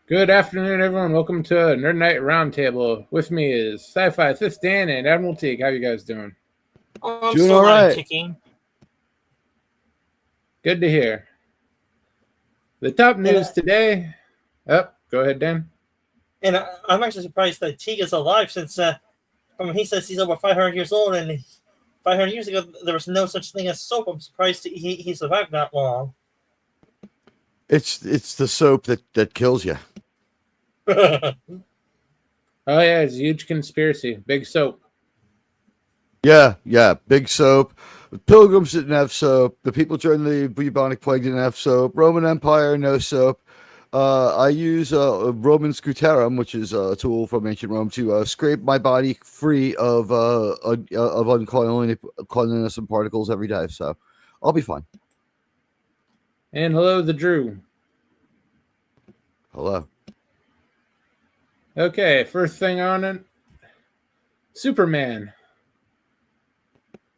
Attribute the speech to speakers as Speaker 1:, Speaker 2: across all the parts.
Speaker 1: Good afternoon, everyone. Welcome to Nerd Night Roundtable. With me is Sci-Fi Fifth Dan and Admiral Teague. How you guys doing?
Speaker 2: I'm
Speaker 3: Doing
Speaker 2: still
Speaker 3: all
Speaker 2: alive,
Speaker 3: right.
Speaker 2: kicking.
Speaker 1: Good to hear. The top
Speaker 2: And,
Speaker 1: news today. Go ahead, Dan.
Speaker 2: I'm actually surprised that Teague is alive since he says he's over 500 years old, and 500 years ago there was no such thing as soap. I'm surprised he survived that long.
Speaker 3: It's the soap that kills you.
Speaker 1: Oh yeah, it's a huge conspiracy. Big soap.
Speaker 3: Yeah. Big soap. The Pilgrims didn't have soap. The people during the bubonic plague didn't have soap. Roman Empire, no soap. I use Roman scuterum, which is a tool from ancient Rome, to scrape my body free of uncleanliness and particles every day. So I'll be fine.
Speaker 1: And hello, the Drew.
Speaker 3: Hello.
Speaker 1: Okay, first thing on it. Superman.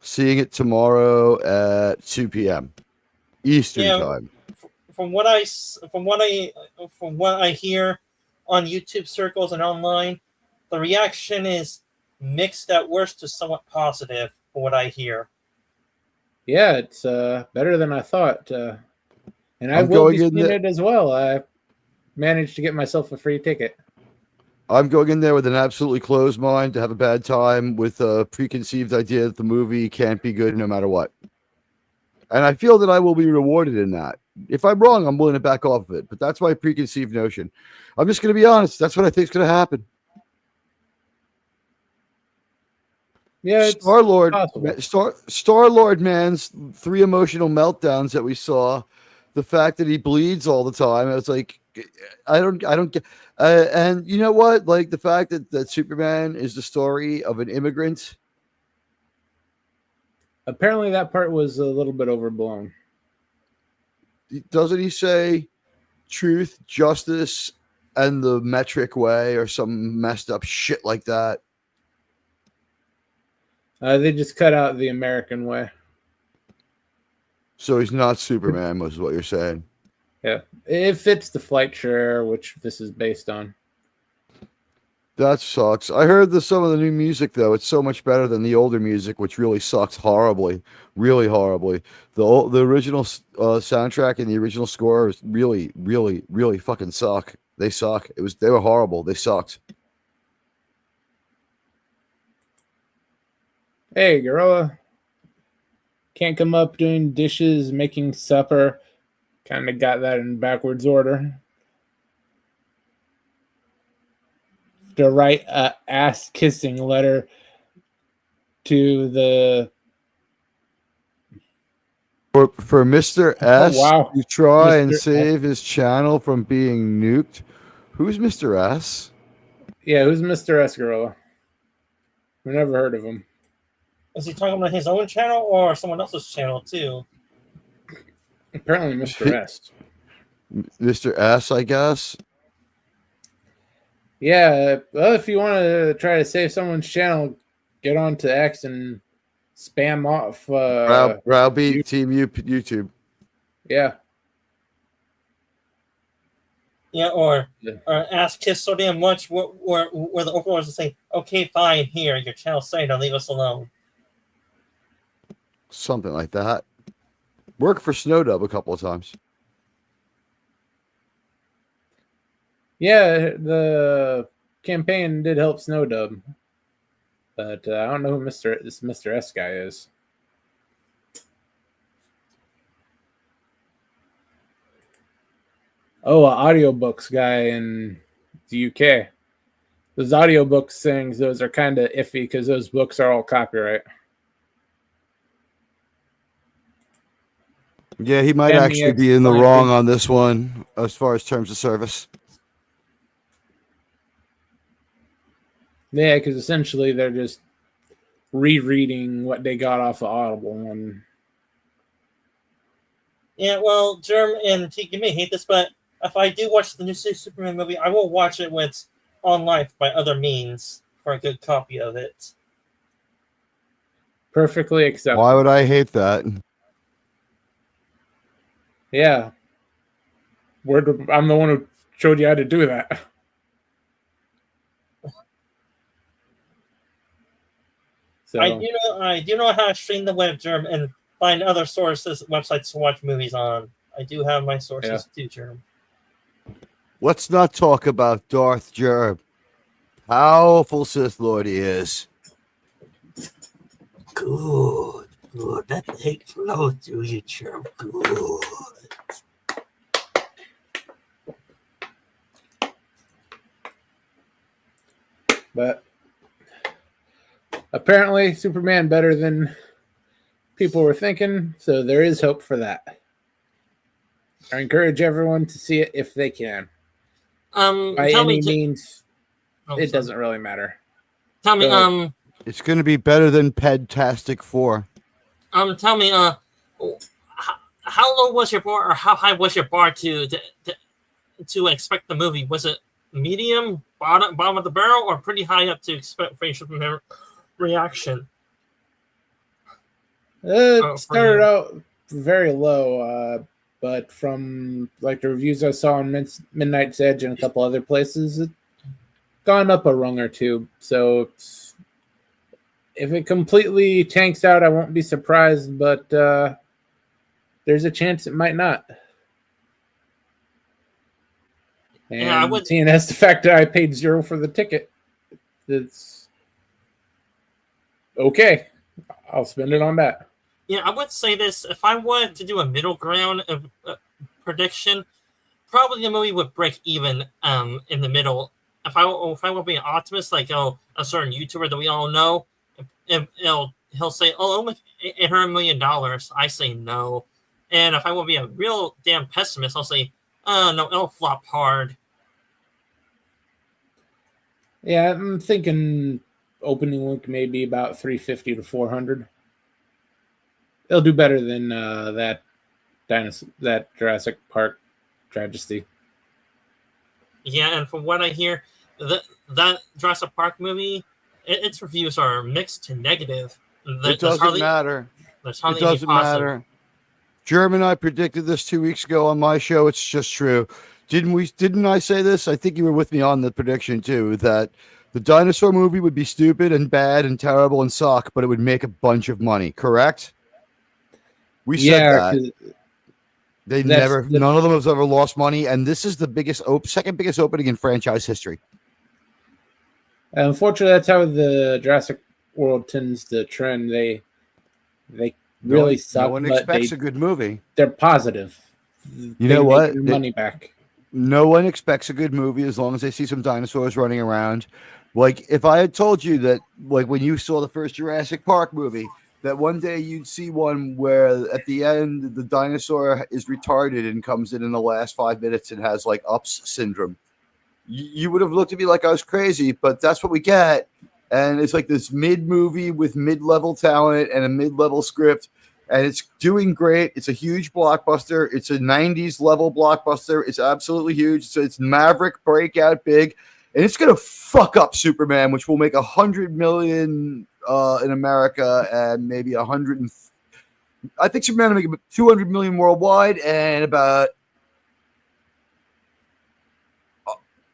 Speaker 3: Seeing it tomorrow at 2 p.m. Eastern
Speaker 2: Yeah,
Speaker 3: time.
Speaker 2: from what I hear on YouTube circles and online, the reaction is mixed at worst to somewhat positive. From what I hear.
Speaker 1: Yeah, it's better than I thought. And I
Speaker 3: I'm
Speaker 1: will be
Speaker 3: going in
Speaker 1: seeing
Speaker 3: there.
Speaker 1: it as well. I managed to get myself a free ticket.
Speaker 3: I'm going in there with an absolutely closed mind to have a bad time with a preconceived idea that the movie can't be good no matter what. And I feel that I will be rewarded in that. If I'm wrong, I'm willing to back off of it. But that's my preconceived notion. I'm just going to be honest. That's what I think is going to happen.
Speaker 1: Yeah, it's possible.
Speaker 3: Star Lord man's three emotional meltdowns that we saw, the fact that he bleeds all the time. I was like, I don't get. And you know what? Like the fact that Superman is the story of an immigrant.
Speaker 1: Apparently, that part was a little bit overblown.
Speaker 3: Doesn't he say truth, justice, and the metric way, or some messed up shit like that?
Speaker 1: They just cut out the American way.
Speaker 3: So he's not Superman, was what you're saying.
Speaker 1: Yeah, it fits the flight share, which this is based on.
Speaker 3: That sucks. I heard some of the new music though. It's so much better than the older music, which really sucks horribly, really horribly. The original soundtrack and the original score is really fucking suck. They suck. They were horrible. They sucked.
Speaker 1: Hey, Gorilla. Can't come up doing dishes, making supper. Kind of got that in backwards order. To write a ass kissing letter to the
Speaker 3: For Mr. S
Speaker 1: wow,
Speaker 3: to try and
Speaker 1: Mr. S.
Speaker 3: save his channel from being nuked. Who's Mr. S?
Speaker 1: Yeah, who's Mr. S Gorilla? I've never heard of him.
Speaker 2: Is he talking about his own channel or someone else's channel too?
Speaker 1: Apparently, Mr. S.
Speaker 3: Mr. S, I guess.
Speaker 1: Yeah, well, if you want to try to save someone's channel, get on to X and spam off.
Speaker 3: Browbeat Team YouTube.
Speaker 1: Yeah.
Speaker 2: Yeah, or ask Kiss so damn much where the overlords will say, okay, fine, here, your channel's saying to leave us alone.
Speaker 3: Something like that. Worked for Snowdub a couple of times.
Speaker 1: Yeah, the campaign did help Snowdub, but I don't know who this Mr. S guy is. Oh, an audiobooks guy in the UK. Those audiobooks things, those are kind of iffy because those books are all copyright.
Speaker 3: Yeah, he might actually be in the wrong on this one as far as terms of service.
Speaker 1: Yeah, because essentially they're just rereading what they got off of Audible. And
Speaker 2: yeah, well, Germ and Teague, you may hate this, but if I do watch the new Superman movie, I will watch it with online by other means for a good copy of it.
Speaker 1: Perfectly acceptable.
Speaker 3: Why would I hate that?
Speaker 1: Yeah. I'm the one who showed you how to do that. So
Speaker 2: I do know how to stream the web, Germ, and find other sources, websites to watch movies on. I do have my sources too, Germ.
Speaker 3: Let's not talk about Darth Germ. Powerful Sith Lord he is.
Speaker 2: Good. That hate flow through you, Germ. Good.
Speaker 1: But apparently Superman better than people were thinking, so there is hope for that. I encourage everyone to see it if they can. By any means, it doesn't really matter.
Speaker 2: Tell me,
Speaker 3: it's going to be better than Pedtastic 4.
Speaker 2: Tell me, how low was your bar, or how high was your bar to expect the movie? Was it medium, bottom of the barrel, or pretty high up to expect facial reaction?
Speaker 1: It started out very low, but from like the reviews I saw on Midnight's Edge and a couple other places, it's gone up a rung or two. So if it completely tanks out, I won't be surprised, but there's a chance it might not. And seeing as the fact that I paid $0 for the ticket, it's okay. I'll spend it on that.
Speaker 2: Yeah, I would say this. If I wanted to do a middle ground of prediction, probably the movie would break even in the middle. If I would be an optimist, like a certain YouTuber that we all know, he'll say, "Oh, $800 million." I say no. And if I will be a real damn pessimist, I'll say, no, it'll flop hard.
Speaker 1: Yeah, I'm thinking opening week maybe about 350 to 400. It'll do better than that Jurassic Park tragedy.
Speaker 2: Yeah, and from what I hear, that Jurassic Park movie, its reviews are mixed to negative.
Speaker 3: It doesn't matter.
Speaker 2: There's hardly
Speaker 3: it doesn't
Speaker 2: any positive.
Speaker 3: matter. Germ and I predicted this 2 weeks ago on my show. It's just true. Didn't I say this? I think you were with me on the prediction too, that the dinosaur movie would be stupid and bad and terrible and suck, but it would make a bunch of money. Correct? We said that. None of them has ever lost money, and this is the second biggest opening in franchise history.
Speaker 1: Unfortunately, that's how the Jurassic World tends to trend. They really suck.
Speaker 3: No one expects a good movie.
Speaker 1: They're positive.
Speaker 3: You know what?
Speaker 1: Money back.
Speaker 3: No one expects a good movie as long as they see some dinosaurs running around. Like if I had told you that, like when you saw the first Jurassic Park movie, that one day you'd see one where at the end the dinosaur is retarded and comes in the last 5 minutes and has like Ups syndrome, you would have looked at me like I was crazy, but that's what we get. And it's like this mid-movie with mid-level talent and a mid-level script, and it's doing great. It's a huge blockbuster. It's a 90s level blockbuster. It's absolutely huge. So it's Maverick breakout big, and it's going to fuck up Superman, which will make 100 million in America and maybe 100. I think Superman will make about 200 million worldwide and about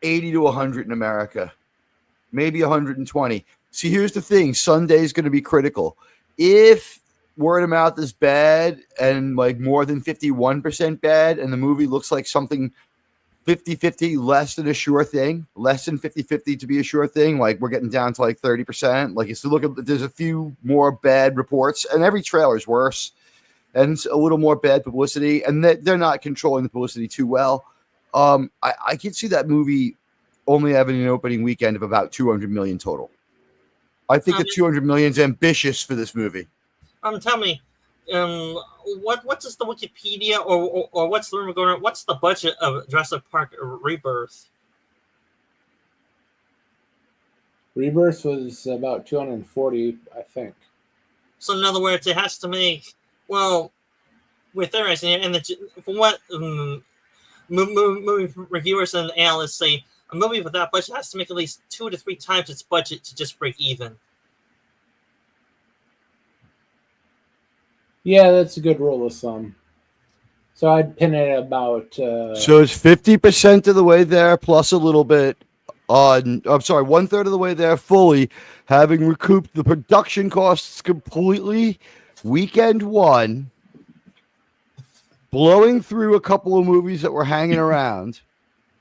Speaker 3: 80 to 100 in America, maybe 120. See, here's the thing. Sunday is going to be critical. If word of mouth is bad and like more than 51% bad, and the movie looks like something 50-50 less than a sure thing, less than 50-50 to be a sure thing, like we're getting down to like 30%. Like it's look at, there's a few more bad reports, and every trailer is worse, and it's a little more bad publicity, and they're not controlling the publicity too well. I can see that movie only having an opening weekend of about 200 million total. I think that 200 million is ambitious for this movie.
Speaker 2: Tell me, what is the Wikipedia or what's the rumor going on? What's the budget of Jurassic Park Rebirth?
Speaker 1: Rebirth was about 240, I think.
Speaker 2: So in other words, it has to make, well, with theorizing, and from what movie reviewers and analysts say, a movie with that budget has to make at least 2 to 3 times its budget to just break even.
Speaker 1: Yeah, that's a good rule of thumb. So I'd pin it about.
Speaker 3: So it's 50% of the way there, plus a little bit on. I'm sorry, 1/3 of the way there fully, having recouped the production costs completely. Weekend one, blowing through a couple of movies that were hanging around,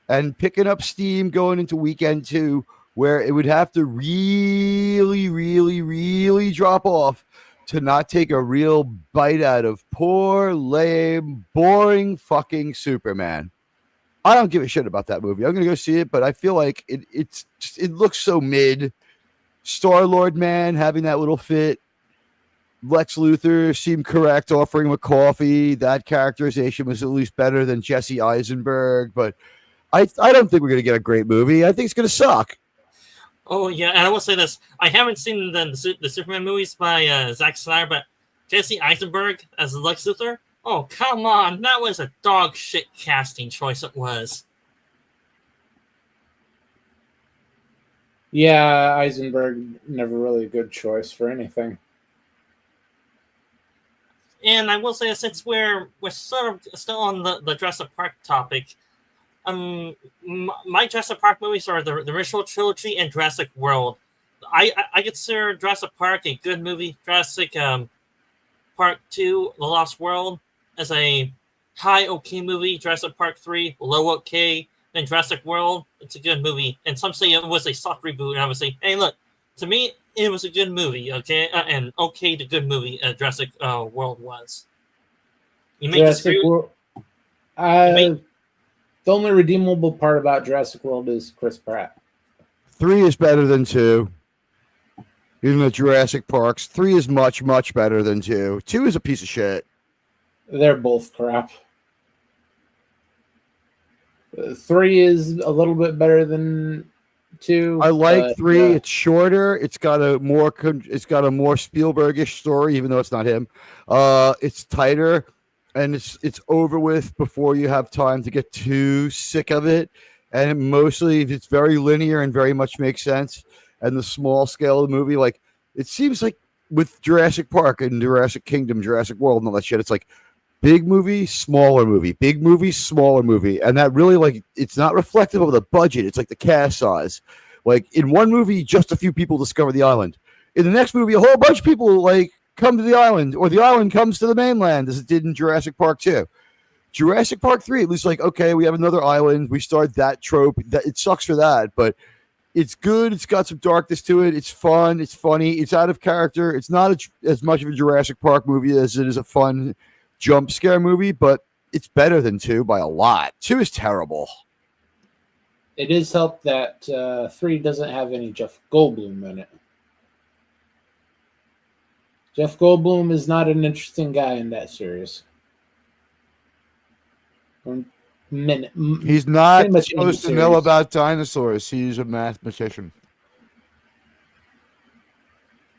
Speaker 3: and picking up steam going into weekend two, where it would have to really, really, really drop off to not take a real bite out of poor, lame, boring fucking Superman. I don't give a shit about that movie. I'm gonna go see it, but I feel like it looks so mid. Star-Lord man having that little fit. Lex Luthor seemed correct, offering him a coffee. That characterization was at least better than Jesse Eisenberg, but I don't think we're gonna get a great movie. I think it's gonna suck.
Speaker 2: Oh yeah, and I will say this: I haven't seen the Superman movies by Zack Snyder, but Jesse Eisenberg as Lex Luthor. Oh come on, that was a dog shit casting choice. It was.
Speaker 1: Yeah, Eisenberg never really a good choice for anything.
Speaker 2: And I will say, since we're sort of still on the Jurassic Park topic, my Jurassic Park movies are the original trilogy and Jurassic World. I consider Jurassic Park a good movie. Jurassic Park 2, The Lost World, as a high okay movie. Jurassic Park 3, low okay. And Jurassic World, it's a good movie. And some say it was a soft reboot, and I would say, hey, look, to me, it was a good movie, okay? And okay to good movie Jurassic World was. You may disagree with...
Speaker 1: The only redeemable part about Jurassic World is Chris Pratt.
Speaker 3: 3 is better than 2. Even the Jurassic Parks, 3 is much, much better than 2. 2 is a piece of shit.
Speaker 1: They're both crap. 3 is a little bit better than 2.
Speaker 3: I like 3. It's shorter. It's got a more Spielbergish story, even though it's not him. It's tighter, and it's over with before you have time to get too sick of it. And it's very linear and very much makes sense. And the small scale of the movie, like it seems like with Jurassic Park and Jurassic Kingdom, Jurassic World, and all that shit, it's like big movie, smaller movie, big movie, smaller movie. And that really, like, it's not reflective of the budget. It's like the cast size. Like in one movie, just a few people discover the island. In the next movie, a whole bunch of people like come to the island, or the island comes to the mainland, as it did in Jurassic Park 2. Jurassic Park 3, at least, like, okay, we have another island. We start that trope. That it sucks for that, but it's good. It's got some darkness to it. It's fun. It's funny. It's out of character. It's not as much of a Jurassic Park movie as it is a fun jump scare movie, but it's better than 2 by a lot. 2 is terrible.
Speaker 1: It is helped that 3 doesn't have any Jeff Goldblum in it. Jeff Goldblum is not an interesting guy in that series.
Speaker 3: He's not supposed to know about dinosaurs. He's a mathematician.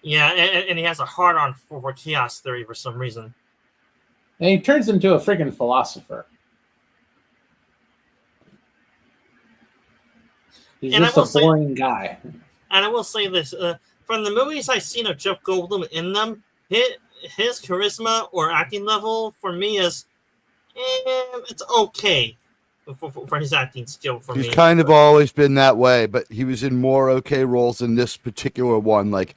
Speaker 2: Yeah, and he has a hard-on for chaos theory for some reason.
Speaker 1: And he turns into a freaking philosopher. He's just a boring guy.
Speaker 2: And I will say this. From the movies I've seen of Jeff Goldblum in them, his charisma or acting level for me is it's okay for his acting skill for me.
Speaker 3: He's kind of always been that way, but he was in more okay roles than this particular one. Like,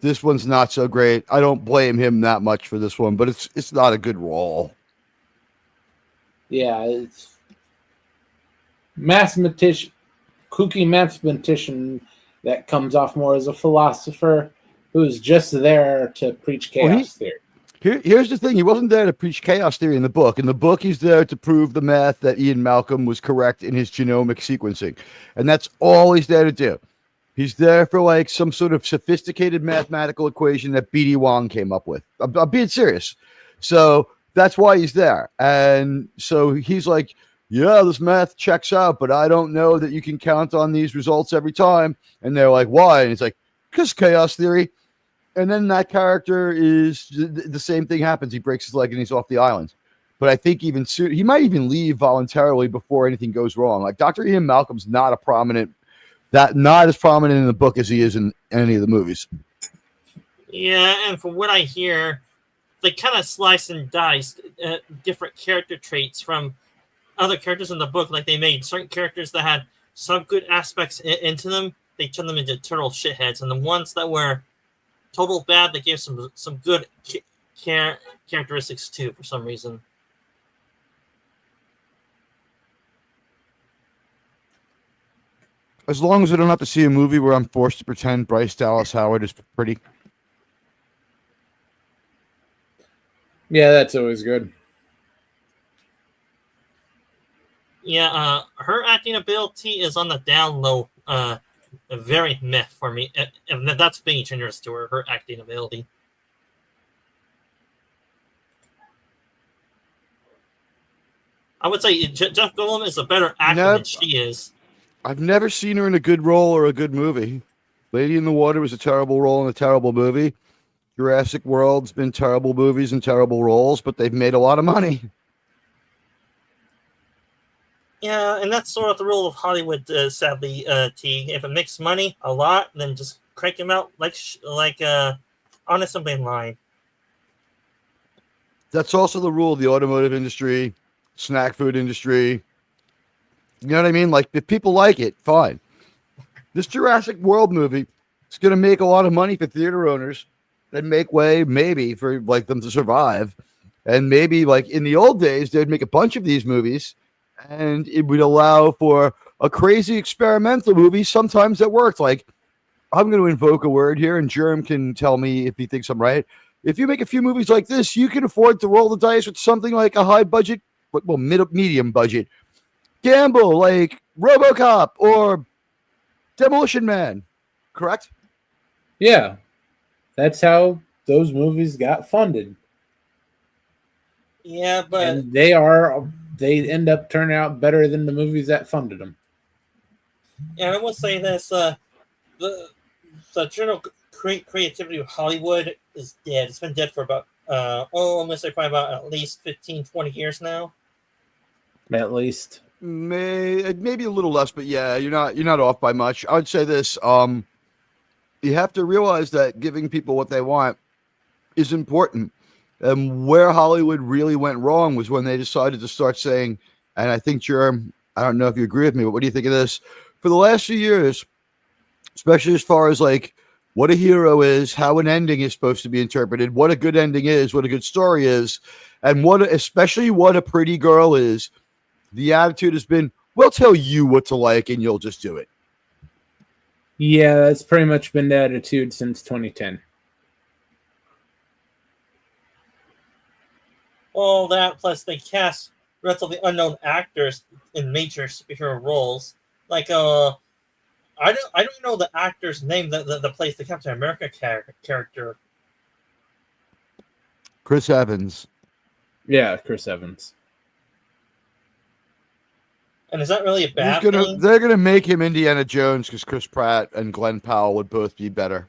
Speaker 3: this one's not so great. I don't blame him that much for this one, but it's not a good role.
Speaker 1: Yeah, it's kooky mathematician that comes off more as a philosopher who's just there to preach chaos theory.
Speaker 3: Here's the thing. He wasn't there to preach chaos theory in the book. In the book, he's there to prove the math that Ian Malcolm was correct in his genomic sequencing. And that's all he's there to do. He's there for like some sort of sophisticated mathematical equation that B.D. Wong came up with. I'm being serious. So that's why he's there. And so he's like, yeah, this math checks out, but I don't know that you can count on these results every time. And they're like, why? And he's like, because chaos theory. And then that character is the same thing happens. He breaks his leg and he's off the island. But I think even soon, he might even leave voluntarily before anything goes wrong. Like Dr. Ian Malcolm's not as prominent in the book as he is in any of the movies.
Speaker 2: Yeah, and from what I hear, they kind of slice and dice different character traits from other characters in the book. Like they made certain characters that had some good aspects into them, they turned them into total shitheads, and the ones that were total bad, they gave some good characteristics too for some reason.
Speaker 3: As long as I don't have to see a movie where I'm forced to pretend Bryce Dallas Howard is pretty.
Speaker 1: Yeah, that's always good.
Speaker 2: Yeah, her acting ability is on the down low, very meh for me, and that's being generous to her acting ability. I would say Jeff Goldblum is a better actor than she is.
Speaker 3: I've never seen her in a good role or a good movie. Lady in the Water was a terrible role in a terrible movie. Jurassic World's been terrible movies and terrible roles, but they've made a lot of money.
Speaker 2: Yeah, and that's sort of the rule of Hollywood, sadly, T. If it makes money a lot, then just crank him out like on assembly line.
Speaker 3: That's also the rule of the automotive industry, snack food industry. You know what I mean? Like, if people like it, fine. This Jurassic World movie is going to make a lot of money for theater owners and make way, maybe, for like them to survive. And maybe, like in the old days, they'd make a bunch of these movies, and it would allow for a crazy experimental movie sometimes that worked. Like, I'm going to invoke a word here, and Germ can tell me if he thinks I'm right. If you make a few movies like this, you can afford to roll the dice with something like a high budget, well, medium budget gamble, like RoboCop or Demolition Man. Correct?
Speaker 1: Yeah. That's how those movies got funded.
Speaker 2: Yeah, but
Speaker 1: and they end up turning out better than the movies that funded them.
Speaker 2: Yeah, I will say this: the general creativity of Hollywood is dead. It's been dead for about I'm gonna say probably about at least 15, 20 years now.
Speaker 1: At least.
Speaker 3: Maybe a little less, but yeah, you're not off by much. I would say this: you have to realize that giving people what they want is important. And where Hollywood really went wrong was when they decided to start saying, and I think, Germ, I don't know if you agree with me, but what do you think of this? For the last few years, especially as far as like what a hero is, how an ending is supposed to be interpreted, what a good ending is, what a good story is, and especially what a pretty girl is, the attitude has been, we'll tell you what to like and you'll just do it.
Speaker 1: Yeah, that's pretty much been the attitude since 2010.
Speaker 2: All that, plus they cast relatively unknown actors in major superhero roles. Like, I don't know the actor's name that plays the Captain America character.
Speaker 3: Chris Evans.
Speaker 1: Yeah, Chris Evans.
Speaker 2: And is that really a bad thing?
Speaker 3: They're gonna make him Indiana Jones because Chris Pratt and Glenn Powell would both be better.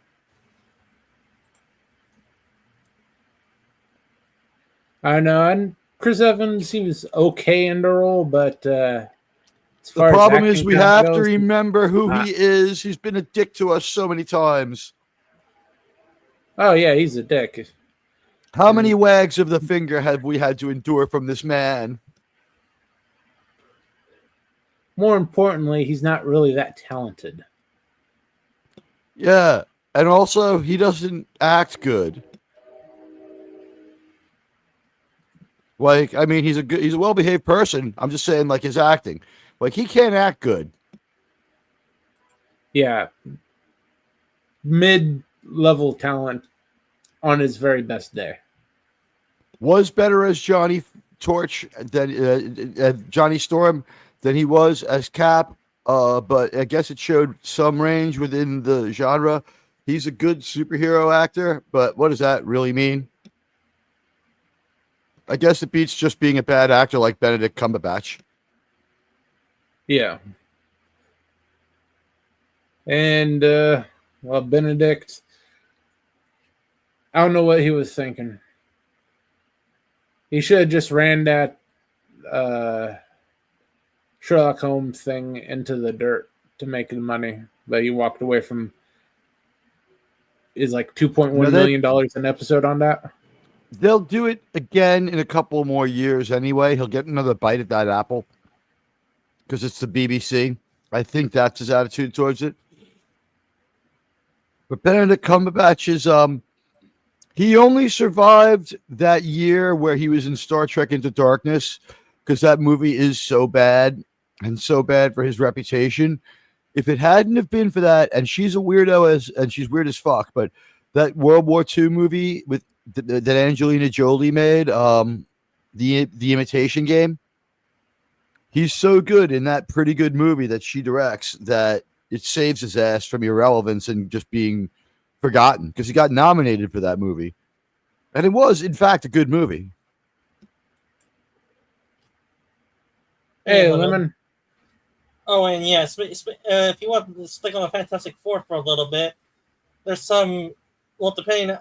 Speaker 1: I know, and Chris Evans, he was okay in the role, but
Speaker 3: the problem is we have to remember who he is. He's been a dick to us so many times.
Speaker 1: Oh yeah, he's a dick.
Speaker 3: How many wags of the finger have we had to endure from this man?
Speaker 1: More importantly, he's not really that talented.
Speaker 3: Yeah, and also he doesn't act good. Like, I mean, he's a well-behaved person. I'm just saying, like, his acting. Like, he can't act good.
Speaker 1: Yeah. Mid-level talent on his very best day.
Speaker 3: Was better as Johnny Torch than Johnny Storm than he was as Cap, but I guess it showed some range within the genre. He's a good superhero actor, but what does that really mean? I guess it beats just being a bad actor like Benedict Cumberbatch.
Speaker 1: Yeah. And, well, Benedict, I don't know what he was thinking. He should have just ran that Sherlock Holmes thing into the dirt to make the money, but he walked away from is like $2.1 million an episode on that.
Speaker 3: they'll do it again in a couple more years anyway. He'll get another bite at that apple because it's the BBC. I think that's his attitude towards it. But Benedict Cumberbatch is he only survived that year where he was in Star Trek Into Darkness because that movie is so bad and so bad for his reputation. If it hadn't have been for that, and she's a weirdo and she's weird as fuck, but that World War II movie with that Angelina Jolie made, the Imitation Game, he's so good in that pretty good movie that she directs that it saves his ass from irrelevance and just being forgotten because he got nominated for that movie. And it was, in fact, a good movie.
Speaker 1: Hey, Lemon.
Speaker 2: Oh, and yes, if you want to stick on the Fantastic Four for a little bit, there's some, well, depending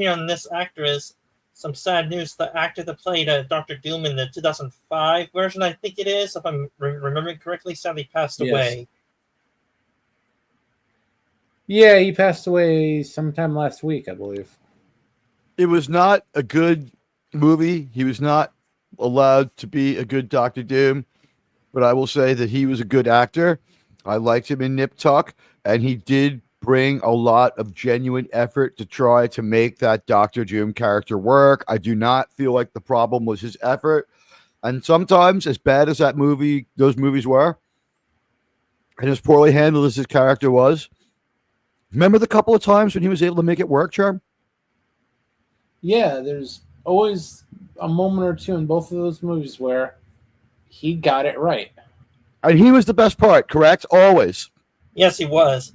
Speaker 2: on this actress, some sad news. The actor that played Dr. Doom in the 2005 version, I think it is, if I'm remembering correctly, sadly passed away.
Speaker 1: Yeah, he passed away sometime last week, I believe.
Speaker 3: It was not a good movie. He was not allowed to be a good Dr. Doom, but I will say that he was a good actor. I liked him in Nip Tuck, and he did bring a lot of genuine effort to try to make that Dr. Doom character work. I do not feel like the problem was his effort. And sometimes, as bad as those movies were, and as poorly handled as his character was, remember the couple of times when he was able to make it work, Charm?
Speaker 1: Yeah, there's always a moment or two in both of those movies where he got it right.
Speaker 3: And he was the best part, correct? Always.
Speaker 2: Yes, he was.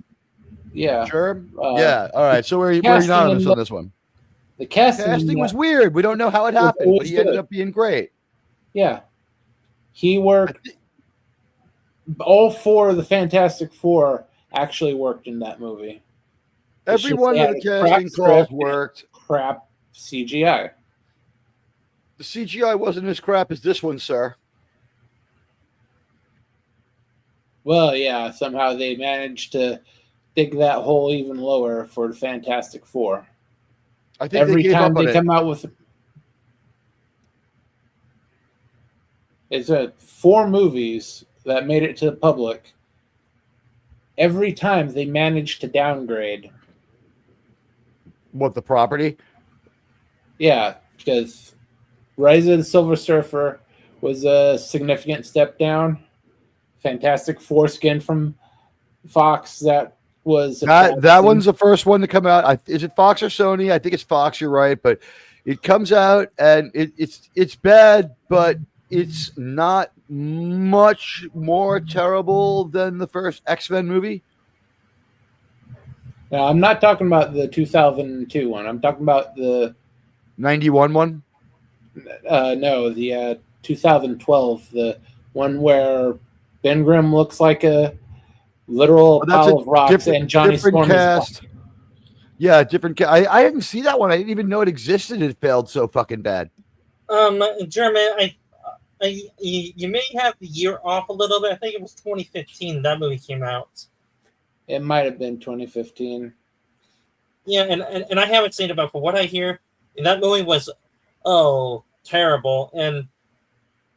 Speaker 1: Yeah.
Speaker 3: Sure. Yeah. All right. So we're unanimous on this one.
Speaker 1: The casting
Speaker 3: was weird. We don't know how it happened, but he ended up being great.
Speaker 1: Yeah. He worked. All four of the Fantastic Four actually worked in that movie.
Speaker 3: Every one of the casting calls worked.
Speaker 1: Crap CGI.
Speaker 3: The CGI wasn't as crap as this one, sir.
Speaker 1: Well, yeah, somehow they managed to dig that hole even lower for the Fantastic Four.
Speaker 3: I think
Speaker 1: every time they come out with it's 4 movies that made it to the public. Every time they managed to downgrade.
Speaker 3: What, the property?
Speaker 1: Yeah, because Rise of the Silver Surfer was a significant step down. Fantastic Foreskin from Fox, that was
Speaker 3: that one's the first one to come out. Is it Fox or Sony? I think it's Fox. You're right, but it comes out and it's bad, but it's not much more terrible than the first X-Men movie.
Speaker 1: Now, I'm not talking about the 2002 one. I'm talking about the
Speaker 3: 91 one.
Speaker 1: No, the 2012, the one where Ben Grimm looks like a literal pile of rocks and Johnny Storm is.
Speaker 3: Yeah, different. I didn't see that one. I didn't even know it existed. It failed so fucking bad.
Speaker 2: German, you may have the year off a little bit. I think it was 2015 that movie came out.
Speaker 1: It might have been 2015.
Speaker 2: Yeah, and I haven't seen it, but for what I hear, that movie was terrible. And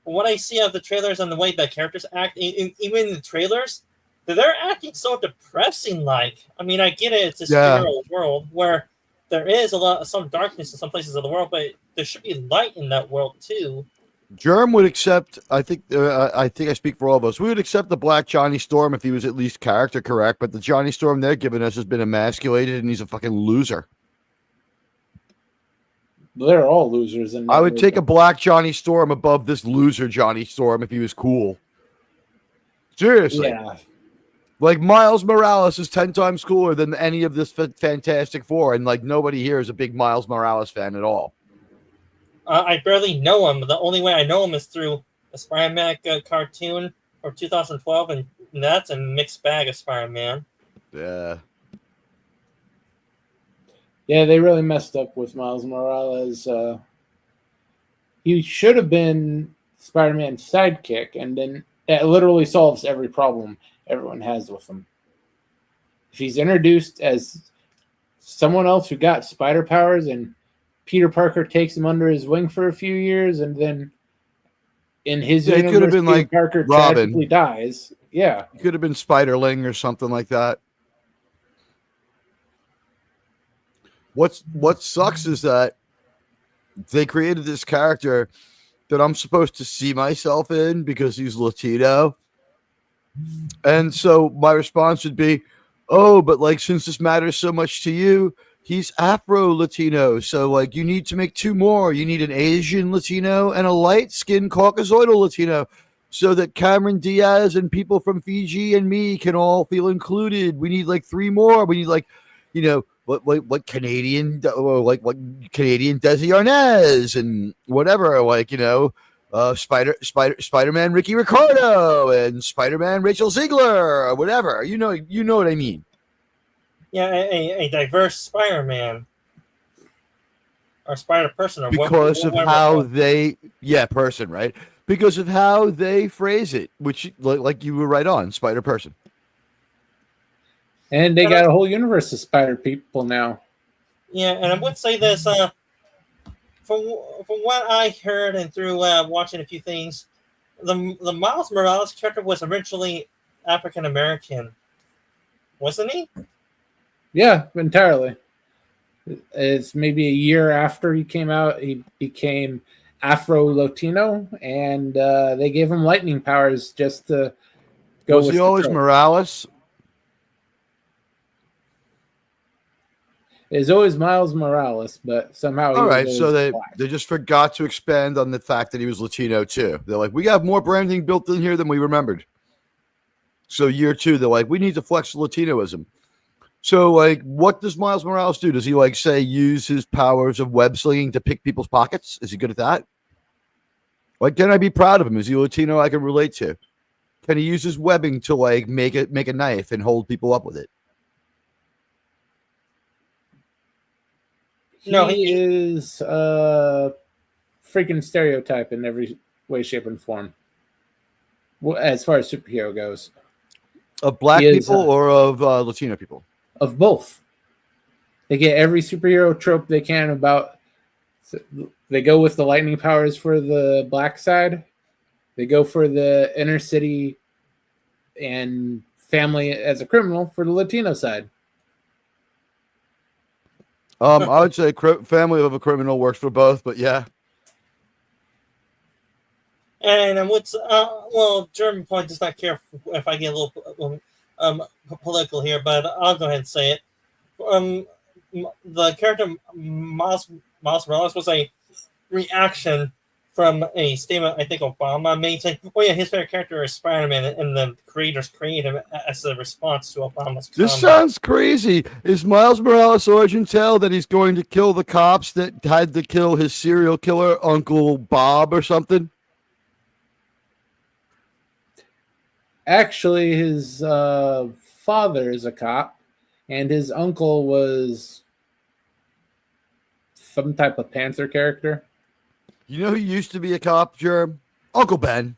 Speaker 2: what I see of the trailers and the way that characters act, even in the trailers, they're acting so depressing. Like, I mean, I get it; it's a sterile world where there is some darkness in some places of the world, but there should be light in that world too.
Speaker 3: Germ would accept. I think I speak for all of us. We would accept the Black Johnny Storm if he was at least character correct. But the Johnny Storm they're giving us has been emasculated, and he's a fucking loser.
Speaker 1: They're all losers.
Speaker 3: I would take a Black Johnny Storm above this loser Johnny Storm if he was cool. Seriously.
Speaker 1: Yeah.
Speaker 3: Like, Miles Morales is 10 times cooler than any of this Fantastic Four, and like nobody here is a big Miles Morales fan at all.
Speaker 2: I barely know him. The only way I know him is through a Spider-Man cartoon from 2012, and that's a mixed bag of Spider-Man.
Speaker 3: Yeah.
Speaker 1: Yeah, they really messed up with Miles Morales. He should have been Spider-Man's sidekick, and then that literally solves every problem everyone has with him. If he's introduced as someone else who got spider powers and Peter Parker takes him under his wing for a few years, and then in his
Speaker 3: Yeah, it could have
Speaker 1: universe,
Speaker 3: been
Speaker 1: Peter
Speaker 3: like
Speaker 1: Parker
Speaker 3: Robin.
Speaker 1: tragically dies. Yeah.
Speaker 3: It could have been Spiderling or something like that. What sucks is that they created this character that I'm supposed to see myself in because he's Latino. And so my response would be, oh, but like, since this matters so much to you, he's Afro-Latino. So like, you need to make two more. You need an Asian Latino and a light-skinned Caucasoidal Latino so that Cameron Diaz and people from Fiji and me can all feel included. We need like three more. We need like, you know, what Canadian, or like what Canadian Desi Arnaz and whatever, like, you know, Spider-Man Ricky Ricardo and Spider-Man Rachel Ziegler or whatever. You know what I mean.
Speaker 2: Yeah, a diverse Spider-Man or Spider-Person, or
Speaker 3: because of how they, person, right? Because of how they phrase it, which like you were right on, Spider-Person.
Speaker 1: And they got a whole universe of Spider people now.
Speaker 2: Yeah, and I would say this, from what I heard and through watching a few things, the Miles Morales character was originally African American, wasn't he?
Speaker 1: Yeah, entirely. It's maybe a year after he came out, he became Afro-Latino, and they gave him lightning powers just to go with.
Speaker 3: Was he always Morales?
Speaker 1: It's always Miles Morales, but somehow
Speaker 3: all right. So they
Speaker 1: black.
Speaker 3: They just forgot to expand on the fact that he was Latino too. They're like, we have more branding built in here than we remembered. So year two, they're like, we need to flex Latinoism. So like, what does Miles Morales do? Does he like say use his powers of web slinging to pick people's pockets? Is he good at that? Like, can I be proud of him? Is he a Latino I can relate to? Can he use his webbing to like make a knife and hold people up with it?
Speaker 1: He is freaking stereotype in every way, shape, and form. As far as superhero goes,
Speaker 3: of black people or of Latino people?
Speaker 1: Of both. They get every superhero trope they can about. They go with the lightning powers for the black side. They go for the inner city and family as a criminal for the Latino side.
Speaker 3: I would say family of a criminal works for both, but yeah.
Speaker 2: And what's German Point does not care if I get a little political here, but I'll go ahead and say it. The character Miles Morales was a reaction from a statement I think Obama made, saying, "Oh yeah, his favorite character is Spider-Man," and the creators created him as a response to Obama's.
Speaker 3: This sounds crazy. Is Miles Morales' origin tell that he's going to kill the cops that had to kill his serial killer Uncle Bob or something?
Speaker 1: Actually, his father is a cop, and his uncle was some type of Panther character.
Speaker 3: You know who used to be a cop, Germ? Uncle Ben.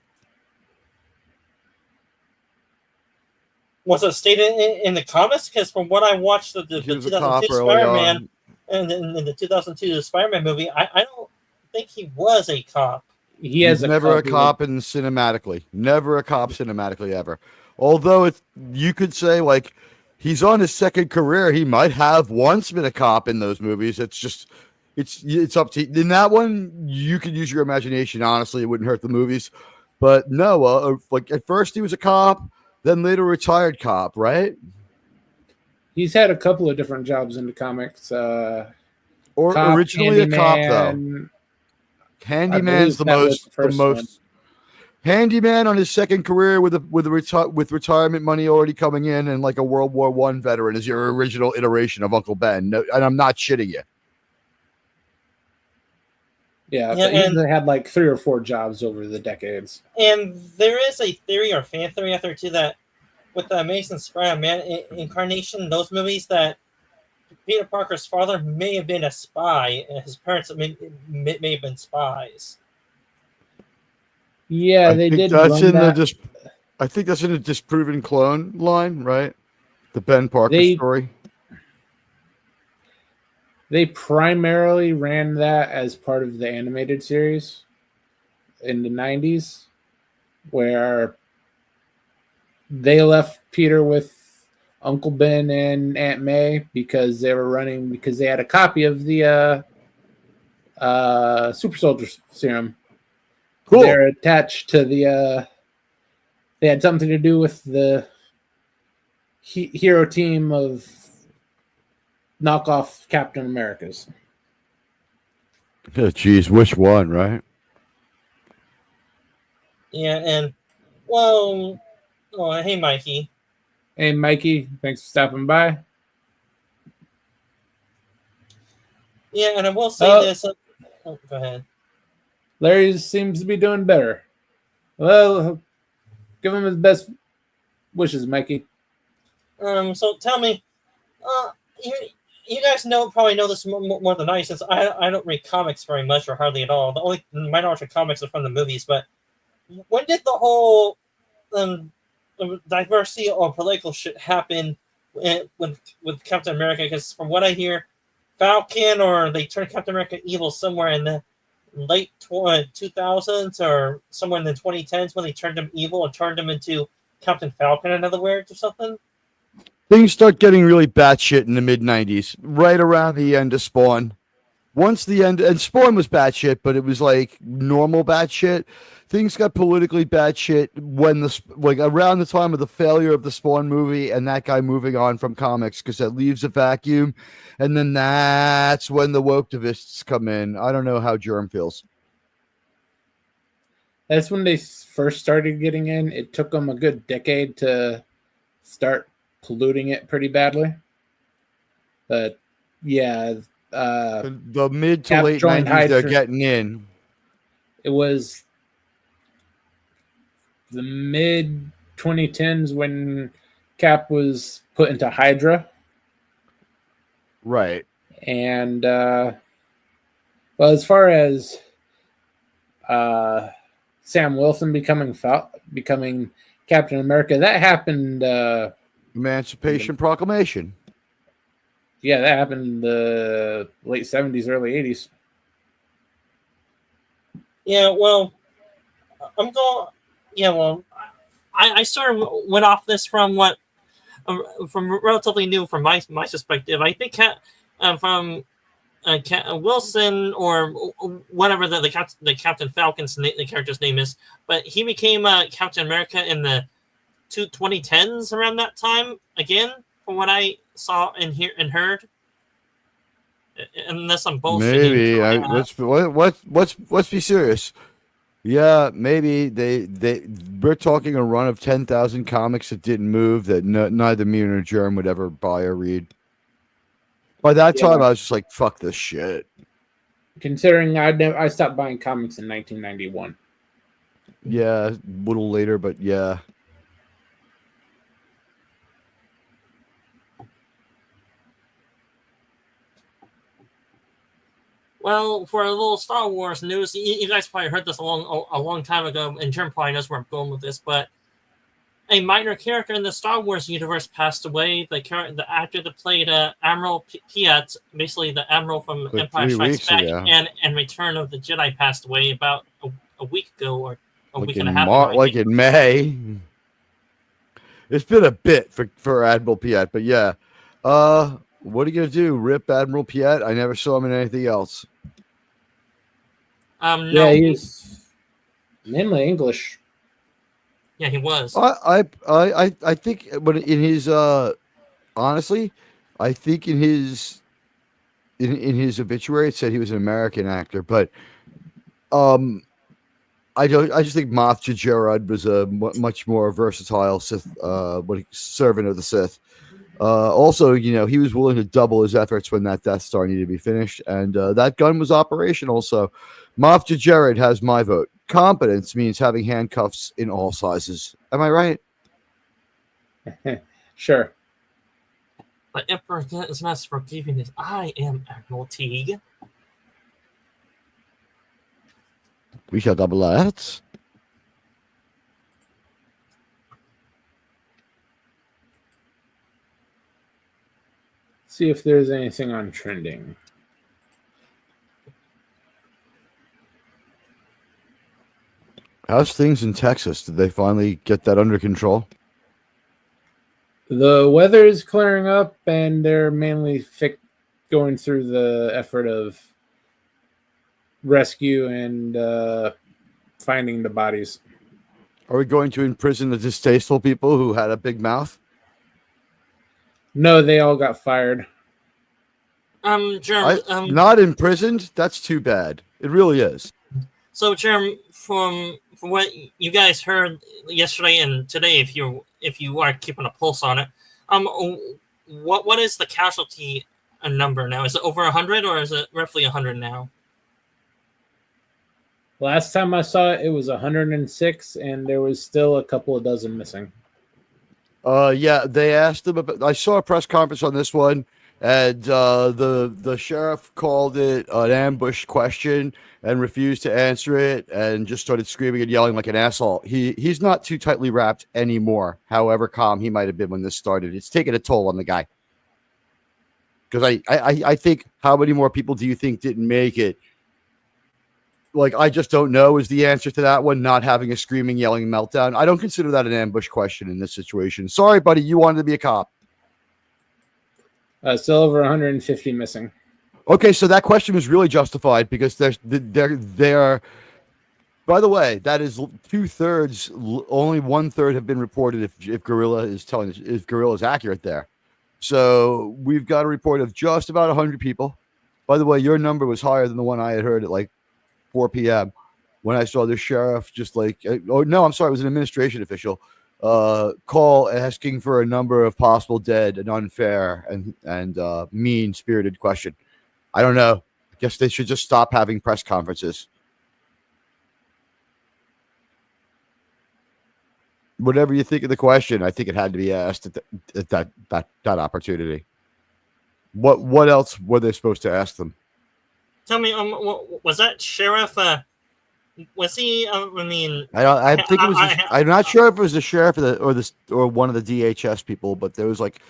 Speaker 2: Was it stated in the comics? Because from what I watched the 2002 Spider-Man and in the 2002 Spider-Man movie, I don't think he was a cop.
Speaker 3: He's never a cop in cinematically. Never a cop cinematically ever. Although you could say like he's on his second career, he might have once been a cop in those movies. It's just it's up to in that one. You could use your imagination. Honestly, it wouldn't hurt the movies. But no, like at first he was a cop, then later retired cop, right?
Speaker 1: He's had a couple of different jobs in the comics.
Speaker 3: Or originally Handyman, a cop though. Handyman's the most. Handyman on his second career with retirement money already coming in, and like a World War I veteran is your original iteration of Uncle Ben. No, and I'm not shitting you.
Speaker 1: Yeah, but he's had like 3 or 4 jobs over the decades.
Speaker 2: And there is a theory or fan theory out there too that with the Amazing Spider-Man incarnation, those movies, that Peter Parker's father may have been a spy, and his parents may have been spies.
Speaker 1: Yeah, they did.
Speaker 3: I think that's in the disproven clone line, right? The Ben Parker story.
Speaker 1: They primarily ran that as part of the animated series in the 90s, where they left Peter with Uncle Ben and Aunt May because they had a copy of the super soldier serum.
Speaker 3: Cool.
Speaker 1: They're attached to the they had something to do with the hero team of knockoff Captain Americas.
Speaker 3: Oh, geez, which one, right?
Speaker 2: Yeah, and well, oh, hey, Mikey.
Speaker 1: Hey, Mikey, thanks for stopping by.
Speaker 2: Yeah, and I will say this. Go ahead.
Speaker 1: Larry seems to be doing better. Well, give him his best wishes, Mikey.
Speaker 2: So tell me, you guys probably know this more than I, since I don't read comics very much or hardly at all. My knowledge of comics are from the movies. But when did the whole diversity or political shit happen with Captain America? Because from what I hear, Falcon, or they turned Captain America evil somewhere in the late 2000s or somewhere in the 2010s when they turned him evil and turned him into Captain Falcon, in other words, or something.
Speaker 3: Things start getting really batshit in the mid 90s, right around the end of Spawn. Once the end, and Spawn was batshit, but it was like normal batshit. Things got politically batshit when around the time of the failure of the Spawn movie and that guy moving on from comics, because that leaves a vacuum. And then that's when the woke-tivists come in. I don't know how Germ feels.
Speaker 1: That's when they first started getting in. It took them a good decade to start polluting it pretty badly. But yeah,
Speaker 3: the mid to
Speaker 1: Cap
Speaker 3: late
Speaker 1: joined
Speaker 3: 90s, they're
Speaker 1: Hydra.
Speaker 3: getting in.
Speaker 1: It was the mid 2010s when Cap was put into Hydra.
Speaker 3: Right.
Speaker 1: And well, as far as Sam Wilson becoming Captain America, that happened.
Speaker 3: Emancipation Proclamation.
Speaker 1: Yeah, that happened in the late 70s, early 80s.
Speaker 2: Yeah, well, I'm going. Yeah, well, I sort of went off this from relatively new from my perspective. I think from Wilson, or whatever the Captain Falcon's the character's name is, but he became Captain America in the 2010s around that time again, from what I saw and heard. Unless I'm bullshitting.
Speaker 3: Maybe let's be serious. Yeah, maybe we're talking a run of 10,000 comics that didn't move, that neither me nor Germ would ever buy or read. By that time, I was just like, fuck this shit.
Speaker 1: Considering I stopped buying comics in 1991.
Speaker 3: Yeah, a little later, but yeah.
Speaker 2: Well, for a little Star Wars news, you guys probably heard this a long time ago, and Jim probably knows where I'm going with this, but a minor character in the Star Wars universe passed away. The actor that played Admiral Piet, basically the Admiral from Empire Strikes Back and Return of the Jedi, passed away about a week ago, or a week and a half ago.
Speaker 3: Like in May. It's been a bit for Admiral Piet, but yeah. What are you gonna do? Rip Admiral Piet? I never saw him in anything else.
Speaker 2: No,
Speaker 1: yeah, he's mainly English.
Speaker 2: Yeah, he was.
Speaker 3: I think, but in his honestly, I think in his obituary it said he was an American actor, but I just think Moff Gigerard was a much more versatile Sith, servant of the Sith. Also, he was willing to double his efforts when that Death Star needed to be finished, and that gun was operational. So, Moff Gigerard has my vote. Competence means having handcuffs in all sizes. Am I right?
Speaker 1: Sure.
Speaker 2: The Emperor is not forgiving this. I am Admiral Teague.
Speaker 3: We shall double that.
Speaker 1: See if there's anything on trending.
Speaker 3: How's things in Texas? Did they finally get that under control?
Speaker 1: The weather is clearing up, and they're mainly going through the effort of rescue and finding the bodies.
Speaker 3: Are we going to imprison the distasteful people who had a big mouth?
Speaker 1: No, they all got fired.
Speaker 2: Germ,
Speaker 3: not imprisoned? That's too bad. It really is.
Speaker 2: So, Germ, from what you guys heard yesterday and today, if you are keeping a pulse on it, what is the casualty number now? Is it over 100 or is it roughly 100 now?
Speaker 1: Last time I saw it, it was 106, and there was still a couple of dozen missing.
Speaker 3: Yeah, they asked them about. I saw a press conference on this one, and the sheriff called it an ambush question and refused to answer it, and just started screaming and yelling like an asshole. He's not too tightly wrapped anymore. However calm he might have been when this started, it's taken a toll on the guy. Because I think, how many more people do you think didn't make it? Like, I just don't know is the answer to that one, not having a screaming, yelling meltdown. I don't consider that an ambush question in this situation. Sorry, buddy, you wanted to be a cop.
Speaker 1: Still over 150 missing.
Speaker 3: Okay, so that question was really justified because they're by the way, that is 2/3, only 1/3 have been reported if Gorilla is accurate there. So we've got a report of just about 100 people. By the way, your number was higher than the one I had heard at like 4 p.m. when I saw the sheriff just like, oh no, I'm sorry, it was an administration official call asking for a number of possible dead, an unfair and mean-spirited question. I don't know. I guess they should just stop having press conferences. Whatever you think of the question, I think it had to be asked at that opportunity. What else were they supposed to ask them?
Speaker 2: Tell me, was that sheriff? Was he? I mean,
Speaker 3: I think it was. I'm not sure if it was the sheriff or one of the DHS people, but there was like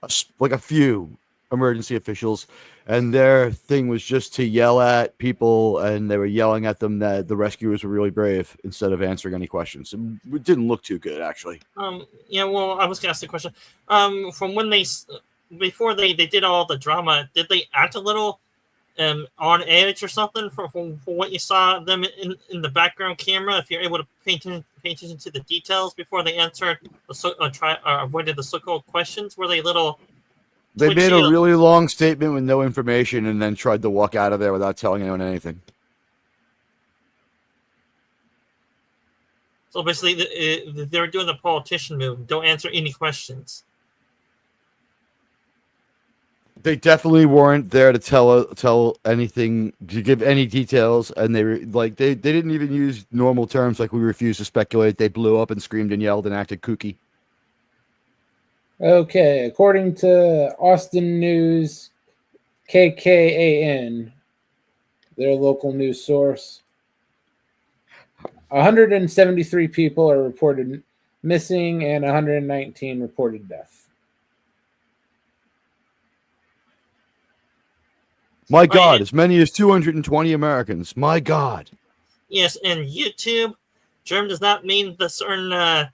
Speaker 3: a few emergency officials, and their thing was just to yell at people, and they were yelling at them that the rescuers were really brave instead of answering any questions. It didn't look too good, actually.
Speaker 2: Yeah. Well, I was gonna ask the question. From when before they did all the drama, did they act a little on edge or something from what you saw them in the background camera? If you're able to pay attention to the details before they answered avoided the so-called questions, were they little?
Speaker 3: They made a really long statement with no information and then tried to walk out of there without telling anyone anything.
Speaker 2: So basically, they're doing the politician move. Don't answer any questions.
Speaker 3: They definitely weren't there to tell anything, to give any details, and they didn't even use normal terms like we refuse to speculate. They blew up and screamed and yelled and acted kooky.
Speaker 1: Okay, according to Austin News, KKAN, their local news source, 173 people are reported missing and 119 reported death.
Speaker 3: My God, as many as 220 Americans. My God.
Speaker 2: Yes, and YouTube, Germ does not mean the certain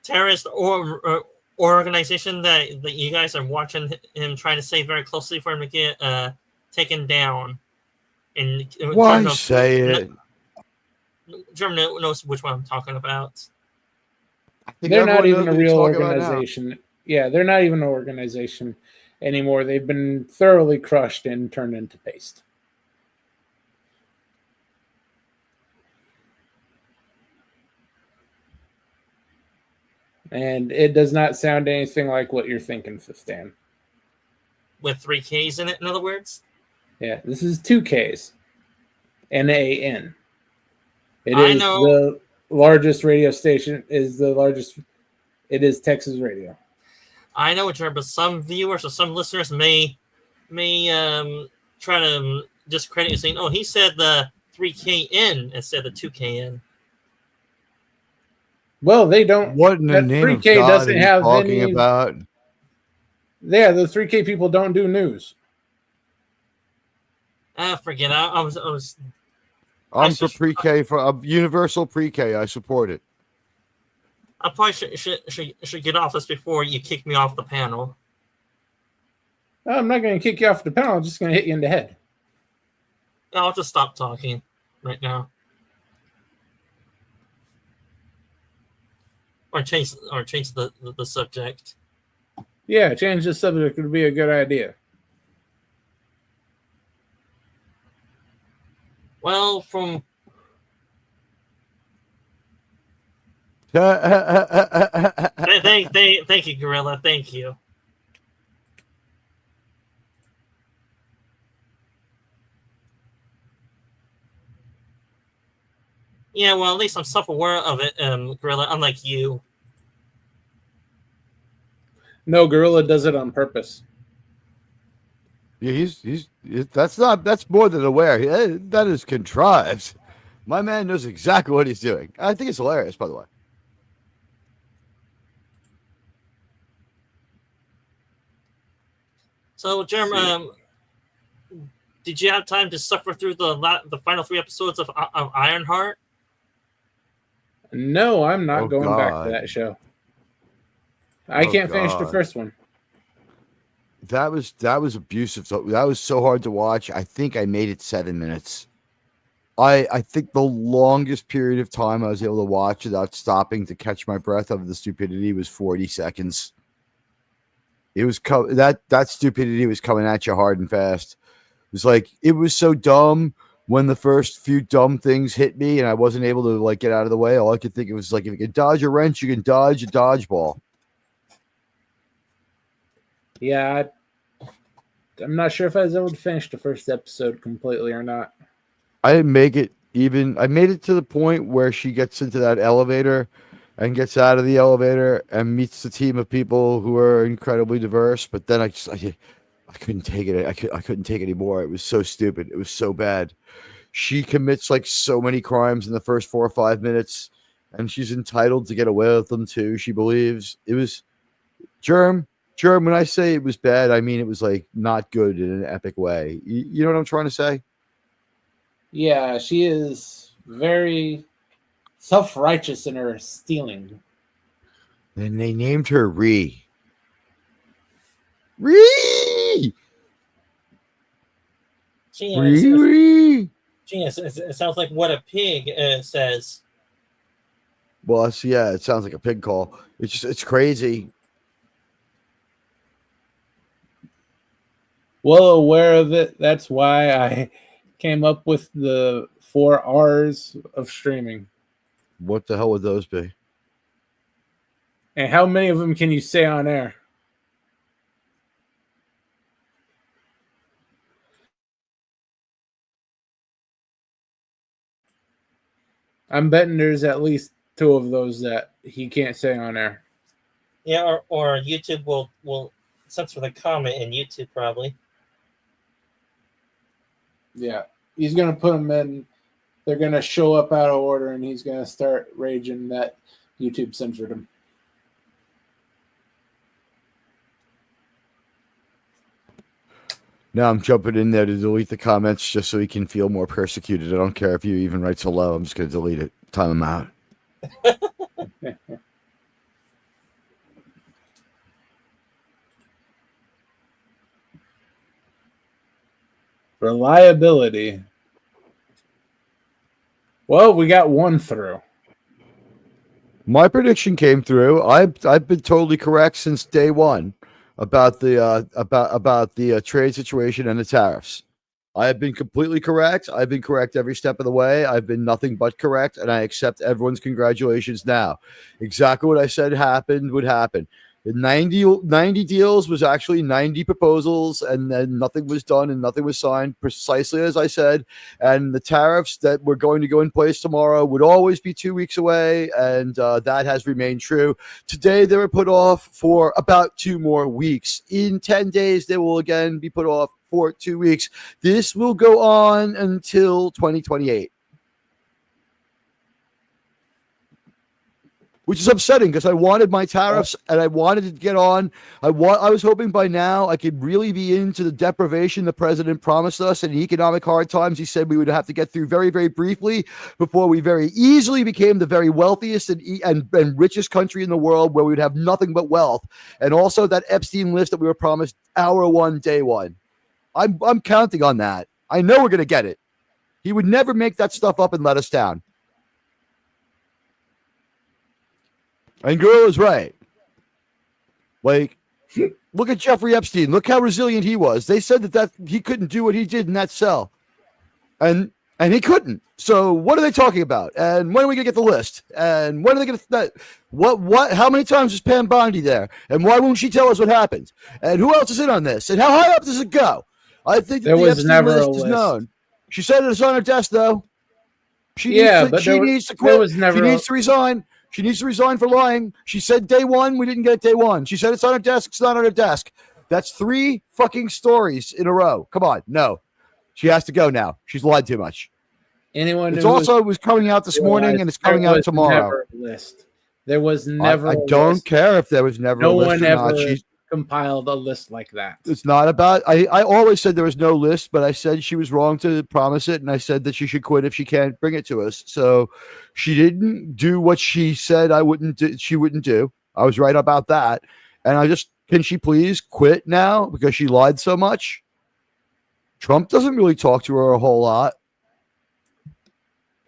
Speaker 2: terrorist or organization that you guys are watching him trying to stay very closely for him to get taken down. And
Speaker 3: why say it?
Speaker 2: Germ knows which one I'm talking about.
Speaker 1: They're not even a real organization. Yeah, they're not even an organization anymore. They've been thoroughly crushed and turned into paste. And it does not sound anything like what you're thinking, Stan.
Speaker 2: With 3 Ks in it, in other words?
Speaker 1: Yeah, this is 2 Ks. NAN. It
Speaker 2: I
Speaker 1: is
Speaker 2: know.
Speaker 1: the largest radio station, it is Texas radio.
Speaker 2: I know, Germ, but some viewers or some listeners may try to discredit you, saying, "Oh, he said the 3KN instead of 2KN."
Speaker 1: Well, they don't.
Speaker 3: What in the name
Speaker 1: 3K
Speaker 3: of God
Speaker 1: doesn't
Speaker 3: are you
Speaker 1: have
Speaker 3: talking
Speaker 1: any,
Speaker 3: about?
Speaker 1: Yeah, the 3K people don't do news.
Speaker 2: Forget. I was
Speaker 3: I'm for pre-K, for universal pre-K. I support it.
Speaker 2: I probably should get off this before you kick me off the panel.
Speaker 1: I'm not going to kick you off the panel. I'm just going to hit you in the head.
Speaker 2: I'll just stop talking right now. Or change the subject.
Speaker 1: Yeah, change the subject would be a good idea.
Speaker 2: Well, from thank you, Gorilla. Thank you. Yeah, well, at least I'm self-aware of it, Gorilla, unlike you.
Speaker 1: No, Gorilla does it on purpose.
Speaker 3: Yeah, that's more than aware. That is contrived. My man knows exactly what he's doing. I think it's hilarious, by the way.
Speaker 2: So, Germ, did you have time to suffer through the final 3 episodes of Ironheart?
Speaker 1: No, I'm not going back to that show. I can't finish the first one.
Speaker 3: That was abusive. That was so hard to watch. I think I made it 7 minutes. I think the longest period of time I was able to watch without stopping to catch my breath of the stupidity was 40 seconds. It was that stupidity was coming at you hard and fast. It was like, it was so dumb when the first few dumb things hit me and I wasn't able to like get out of the way. All I could think of was like, if you can dodge a wrench, you can dodge a dodgeball.
Speaker 1: Yeah, I'm not sure if I was able to finish the first episode completely or not.
Speaker 3: I didn't make it even. I made it to the point where she gets into that elevator and gets out of the elevator and meets the team of people who are incredibly diverse. But then I couldn't take it. I couldn't take it anymore. It was so stupid. It was so bad. She commits like so many crimes in the first 4 or 5 minutes, and she's entitled to get away with them too. She believes it was Germ. When I say it was bad, I mean it was like not good in an epic way. You know what I'm trying to say?
Speaker 1: Yeah, she is very self-righteous in her stealing.
Speaker 3: And they named her Ree. Ree!
Speaker 2: Genius. It sounds like what a pig says.
Speaker 3: Well, yeah, it sounds like a pig call. It's crazy.
Speaker 1: Well aware of it. That's why I came up with the 4 R's of streaming.
Speaker 3: What the hell would those be?
Speaker 1: And how many of them can you say on air? I'm betting there's at least 2 of those that he can't say on air.
Speaker 2: Yeah, or YouTube will censor the comment in YouTube probably.
Speaker 1: Yeah, he's going to put them in. They're going to show up out of order, and he's going to start raging that YouTube censored him.
Speaker 3: Now I'm jumping in there to delete the comments just so he can feel more persecuted. I don't care if he even writes hello. I'm just going to delete it. Time him out.
Speaker 1: Reliability. Well, we got 1 through.
Speaker 3: My prediction came through. I've been totally correct since day one about the trade situation and the tariffs. I have been completely correct. I've been correct every step of the way. I've been nothing but correct, and I accept everyone's congratulations now. Exactly what I said happened would happen. 90 deals was actually 90 proposals, and then nothing was done and nothing was signed, precisely as I said. And the tariffs that were going to go in place tomorrow would always be 2 weeks away, and that has remained true. Today, they were put off for about 2 more weeks. In 10 days, they will again be put off for 2 weeks. This will go on until 2028. which is upsetting because I wanted my tariffs and I wanted to get on. I was hoping by now I could really be into the deprivation the president promised us and the economic hard times he said we would have to get through very, very briefly before we very easily became the very wealthiest and richest country in the world where we would have nothing but wealth. And also that Epstein list that we were promised hour one, day one. I'm counting on that. I know we're going to get it. He would never make that stuff up and let us down. And Gorilla's right. Like, look at Jeffrey Epstein. Look how resilient he was. They said that he couldn't do what he did in that cell. And he couldn't. So what are they talking about? And when are we going to get the list? And when are they going to what how many times was Pam Bondi there? And why won't she tell us what happened? And who else is in on this? And how high up does it go? I think that the Epstein list is known. She said it's on her desk though. She needs to resign. She needs to resign for lying. She said day one, we didn't get it day one. She said it's on her desk, it's not on her desk. That's 3 fucking stories in a row. Come on, no. She has to go now. She's lied too much. It was coming out this morning and it's coming out tomorrow.
Speaker 1: There was never
Speaker 3: I don't care if there was never a list or not. She's
Speaker 1: compiled a list like that.
Speaker 3: It's not about I always said there was no list, but I said she was wrong to promise it, and I said that she should quit if she can't bring it to us. So she didn't do what she said she wouldn't do. I was right about that. And can she please quit now because she lied so much? Trump doesn't really talk to her a whole lot.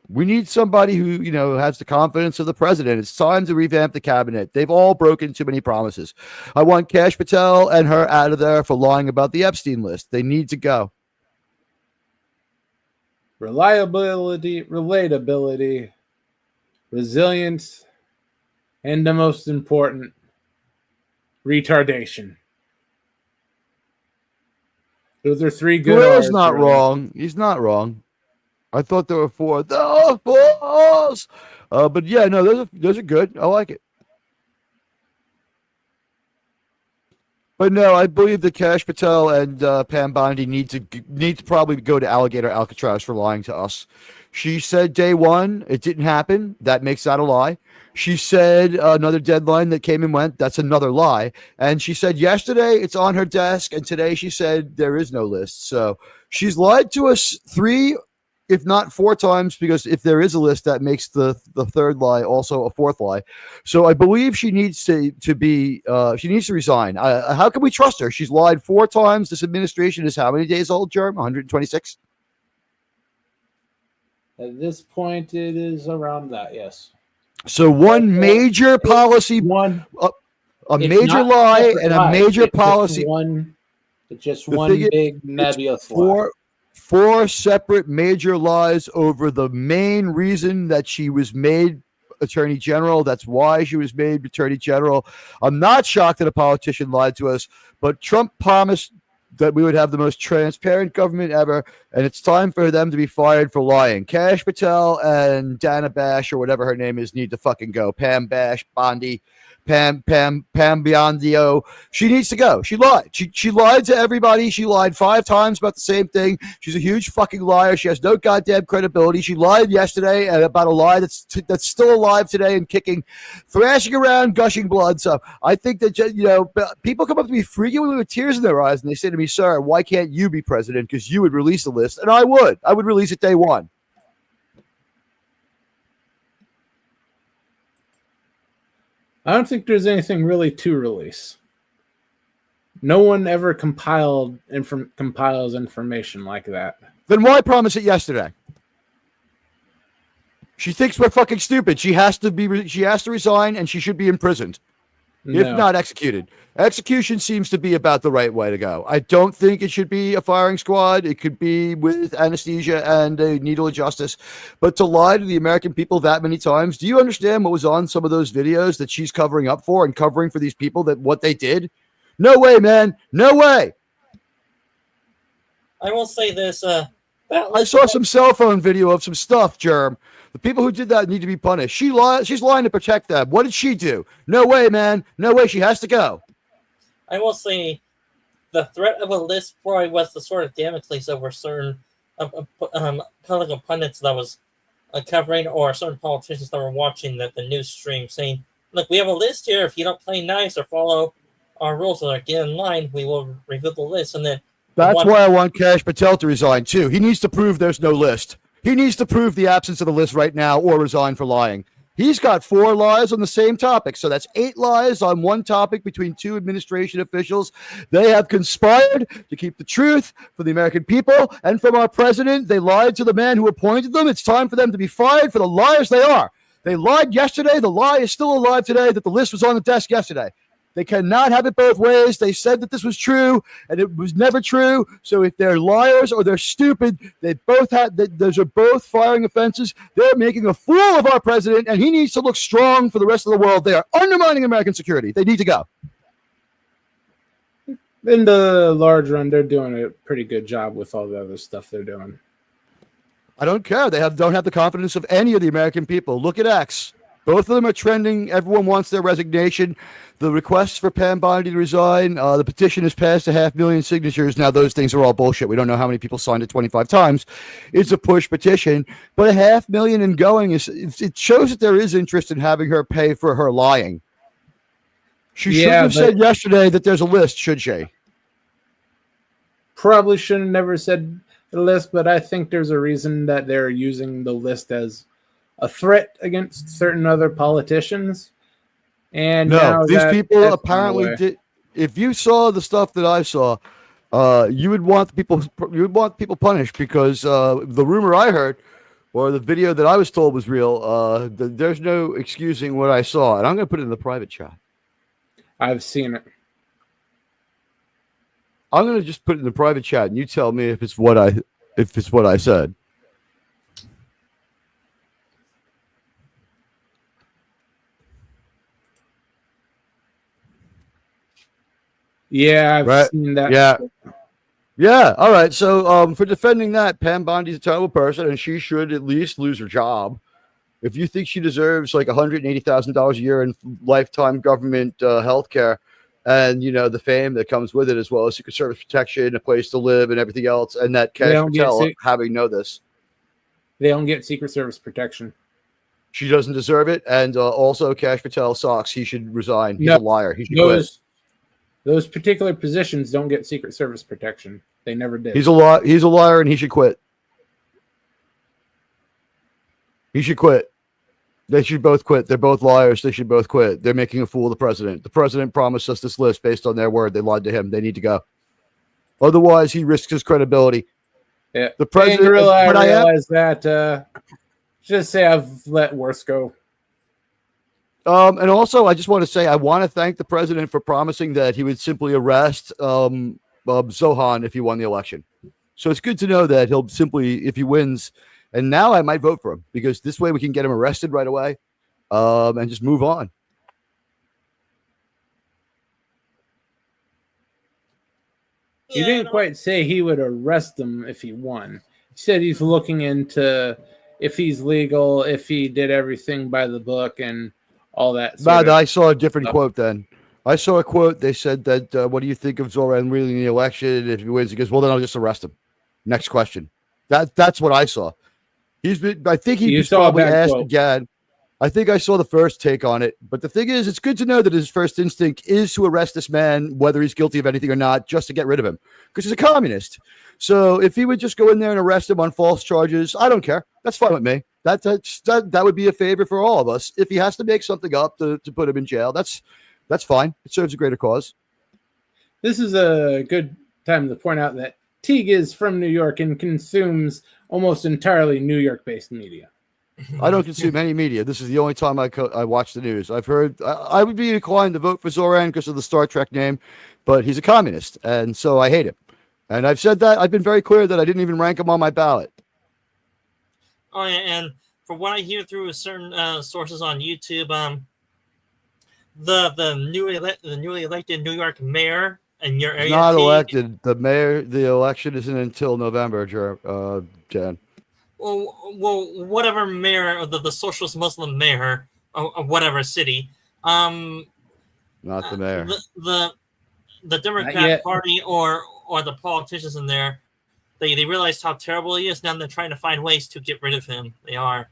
Speaker 3: We need somebody who, has the confidence of the president. It's time to revamp the cabinet. They've all broken too many promises. I want Kash Patel and her out of there for lying about the Epstein list. They need to go.
Speaker 1: Reliability, relatability, resilience, and the most important, retardation. Those are 3 good.
Speaker 3: Will's not wrong. He's not wrong. I thought there were 4. But yeah, no, those are good. I like it. But no, I believe that Kash Patel and Pam Bondi need to probably go to Alligator Alcatraz for lying to us. She said day one, it didn't happen. That makes that a lie. She said another deadline that came and went. That's another lie. And she said yesterday it's on her desk, and today she said there is no list. So she's lied to us 3, if not 4 times, because if there is a list, that makes the 3rd lie also a 4th lie. So I believe she needs to resign. How can we trust her? She's lied 4 times. This administration is how many days old, Germ? 126?
Speaker 1: At this point, it is around that, yes.
Speaker 3: So one major policy, a major lie and a major policy.
Speaker 1: It's just one big nebulous lie.
Speaker 3: 4 separate major lies over the main reason that she was made Attorney General. That's why she was made Attorney General. I'm not shocked that a politician lied to us, but Trump promised that we would have the most transparent government ever, and it's time for them to be fired for lying. Kash Patel and Dana Bash, or whatever her name is, need to fucking go. Pam Bash, Bondi, Pam Biondio. She needs to go. She lied. She lied to everybody. She lied 5 times about the same thing. She's a huge fucking liar. She has no goddamn credibility. She lied yesterday about a lie that's still alive today and kicking, thrashing around, gushing blood. So I think that, people come up to me frequently with tears in their eyes and they say to me, "Sir, why can't you be president? Because you would release the list." And I would release it day one.
Speaker 1: I don't think there's anything really to release. No one ever compiles information like that.
Speaker 3: Then why promise it yesterday? She thinks we're fucking stupid. She has to resign, and she should be imprisoned, if not executed. Execution seems to be about the right way to go. I don't think it should be a firing squad. It could be with anesthesia and a needle of justice. But to lie to the American people that many times, do you understand what was on some of those videos that she's covering up for and covering for these people, that what they did? No way, man. No way.
Speaker 2: I will say this.
Speaker 3: I saw some cell phone video of some stuff, Germ. The people who did that need to be punished. She's lying to protect them. What did she do? No way, man. No way. She has to go.
Speaker 2: I will say the threat of a list probably was the sort of Damocles over certain political pundits that was covering, or certain politicians that were watching the news stream, saying look, we have a list here. If you don't play nice or follow our rules or get in line, we will review the list. And then
Speaker 3: That's why I want Kash Patel to resign too. He needs to prove there's no list. He needs to prove the absence of the list right now or resign for lying. He's got 4 lies on the same topic. So that's 8 lies on one topic between 2 administration officials. They have conspired to keep the truth from the American people and from our president. They lied to the man who appointed them. It's time for them to be fired for the liars they are. They lied yesterday. The lie is still alive today that the list was on the desk yesterday. They cannot have it both ways. They said that this was true, and it was never true. So if they're liars or they're stupid, they both have. Those are both firing offenses. They're making a fool of our president, and he needs to look strong for the rest of the world. They are undermining American security. They need to go.
Speaker 1: In the large run, they're doing a pretty good job with all the other stuff they're doing.
Speaker 3: I don't care. They don't have the confidence of any of the American people. Look at X. Both of them are trending. Everyone wants their resignation. The request for Pam Bondi to resign, the petition has passed 500,000 signatures. Now, those things are all bullshit. We don't know how many people signed it 25 times. It's a push petition, but 500,000 and going, it shows that there is interest in having her pay for her lying. She shouldn't have said yesterday that there's a list, should she?
Speaker 1: Probably should have never said the list, but I think there's a reason that they're using the list as a threat against certain other politicians. And
Speaker 3: no, these people apparently did. If you saw the stuff that I saw, you would want people punished because the rumor I heard or the video that I was told was real. There's no excusing what I saw, and I'm going to put it in the private chat.
Speaker 1: I've seen it.
Speaker 3: I'm going to just put it in the private chat, and you tell me if it's what I said.
Speaker 1: Yeah, I've seen that.
Speaker 3: Yeah. All right. So, for defending that, Pam Bondi's a terrible person, and she should at least lose her job. If you think she deserves like $180,000 a year in lifetime government health care, and the fame that comes with it, as well as Secret Service protection, a place to live, and everything else, and that Kash Patel having know this,
Speaker 1: they don't get Secret Service protection.
Speaker 3: She doesn't deserve it, and also Kash Patel sucks. He should resign. He's a liar. He should quit.
Speaker 1: Those particular positions don't get Secret Service protection. They never did.
Speaker 3: He's a liar, and he should quit. He should quit. They should both quit. They're both liars. They should both quit. They're making a fool of the president. The president promised us this list based on their word. They lied to him. They need to go. Otherwise, he risks his credibility.
Speaker 1: Yeah.
Speaker 3: The president.
Speaker 1: I realize that. Just say I've let worse go.
Speaker 3: And also, I just want to say I want to thank the president for promising that he would simply arrest Zohan if he won the election. So it's good to know that he'll simply, if he wins, and now I might vote for him because this way we can get him arrested right away and just move on.
Speaker 1: He didn't quite say he would arrest him if he won. He said he's looking into if he's legal, if he did everything by the book and all that.
Speaker 3: I saw a different quote then. I saw a quote. They said that, what do you think of Zoran winning the election? If he wins, he goes, well, then I'll just arrest him. Next question. That's what I saw. I think he was probably asked again. I think I saw the first take on it. But the thing is, it's good to know that his first instinct is to arrest this man, whether he's guilty of anything or not, just to get rid of him. Because he's a communist. So if he would just go in there and arrest him on false charges, I don't care. That's fine with me. That would be a favor for all of us. If he has to make something up to put him in jail, that's fine. It serves a greater cause.
Speaker 1: This is a good time to point out that Teague is from New York and consumes almost entirely New York-based media.
Speaker 3: I don't consume any media. This is the only time I watch the news. I've heard I would be inclined to vote for Zoran because of the Star Trek name, but he's a communist, and so I hate him. And I've said that. I've been very clear that I didn't even rank him on my ballot.
Speaker 2: Oh, yeah, and from what I hear through certain sources on YouTube, the newly elected New York mayor in your area.
Speaker 3: Not elected. The election isn't until November, Jan.
Speaker 2: Well, whatever mayor, the socialist Muslim mayor of whatever city.
Speaker 3: Not the mayor.
Speaker 2: The Democrat Party or the politicians in there, they realized how terrible he is. Now they're trying to find ways to get rid of him. They are.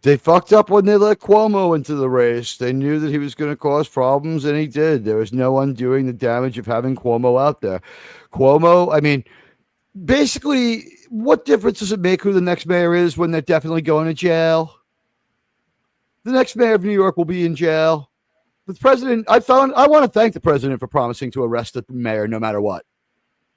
Speaker 3: They fucked up when they let Cuomo into the race. They knew that he was going to cause problems, and he did. There was no undoing the damage of having Cuomo out there. Cuomo, I mean, basically, what difference does it make who the next mayor is when they're definitely going to jail? The next mayor of New York will be in jail. The president, I want to thank the president for promising to arrest the mayor no matter what.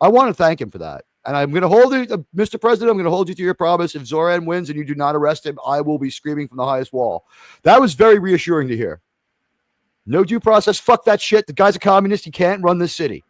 Speaker 3: I want to thank him for that. And I'm going to hold it, Mr. President, I'm going to hold you to your promise. If Zoran wins and you do not arrest him, I will be screaming from the highest wall. That was very reassuring to hear. No due process. Fuck that shit. The guy's a communist. He can't run this city.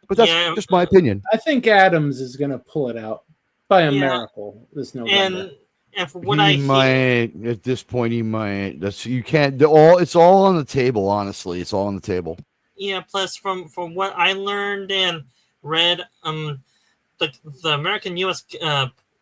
Speaker 3: But that's just my opinion.
Speaker 1: I think Adams is going to pull it out by a miracle this November.
Speaker 2: And for what I
Speaker 3: might, at this point, he might. You can't. It's all on the table. Honestly, it's all on the table.
Speaker 2: Yeah. Plus, from what I learned and read, the American U.S.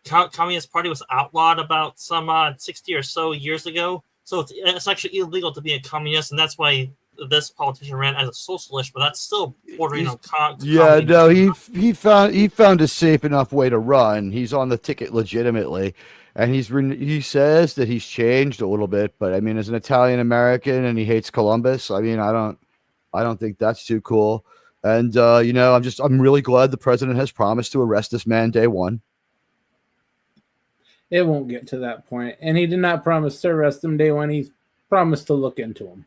Speaker 2: Communist Party was outlawed about some 60 or so years ago. So it's actually illegal to be a communist, and that's why this politician ran as a socialist. But that's still bordering on
Speaker 3: yeah, no, he found a safe enough way to run. He's on the ticket legitimately, and he says that he's changed a little bit. But I mean, as an Italian American, and he hates Columbus. I mean, I don't think that's too cool. And, I'm really glad the president has promised to arrest this man day one.
Speaker 1: It won't get to that point. And he did not promise to arrest him day one. He promised to look into him.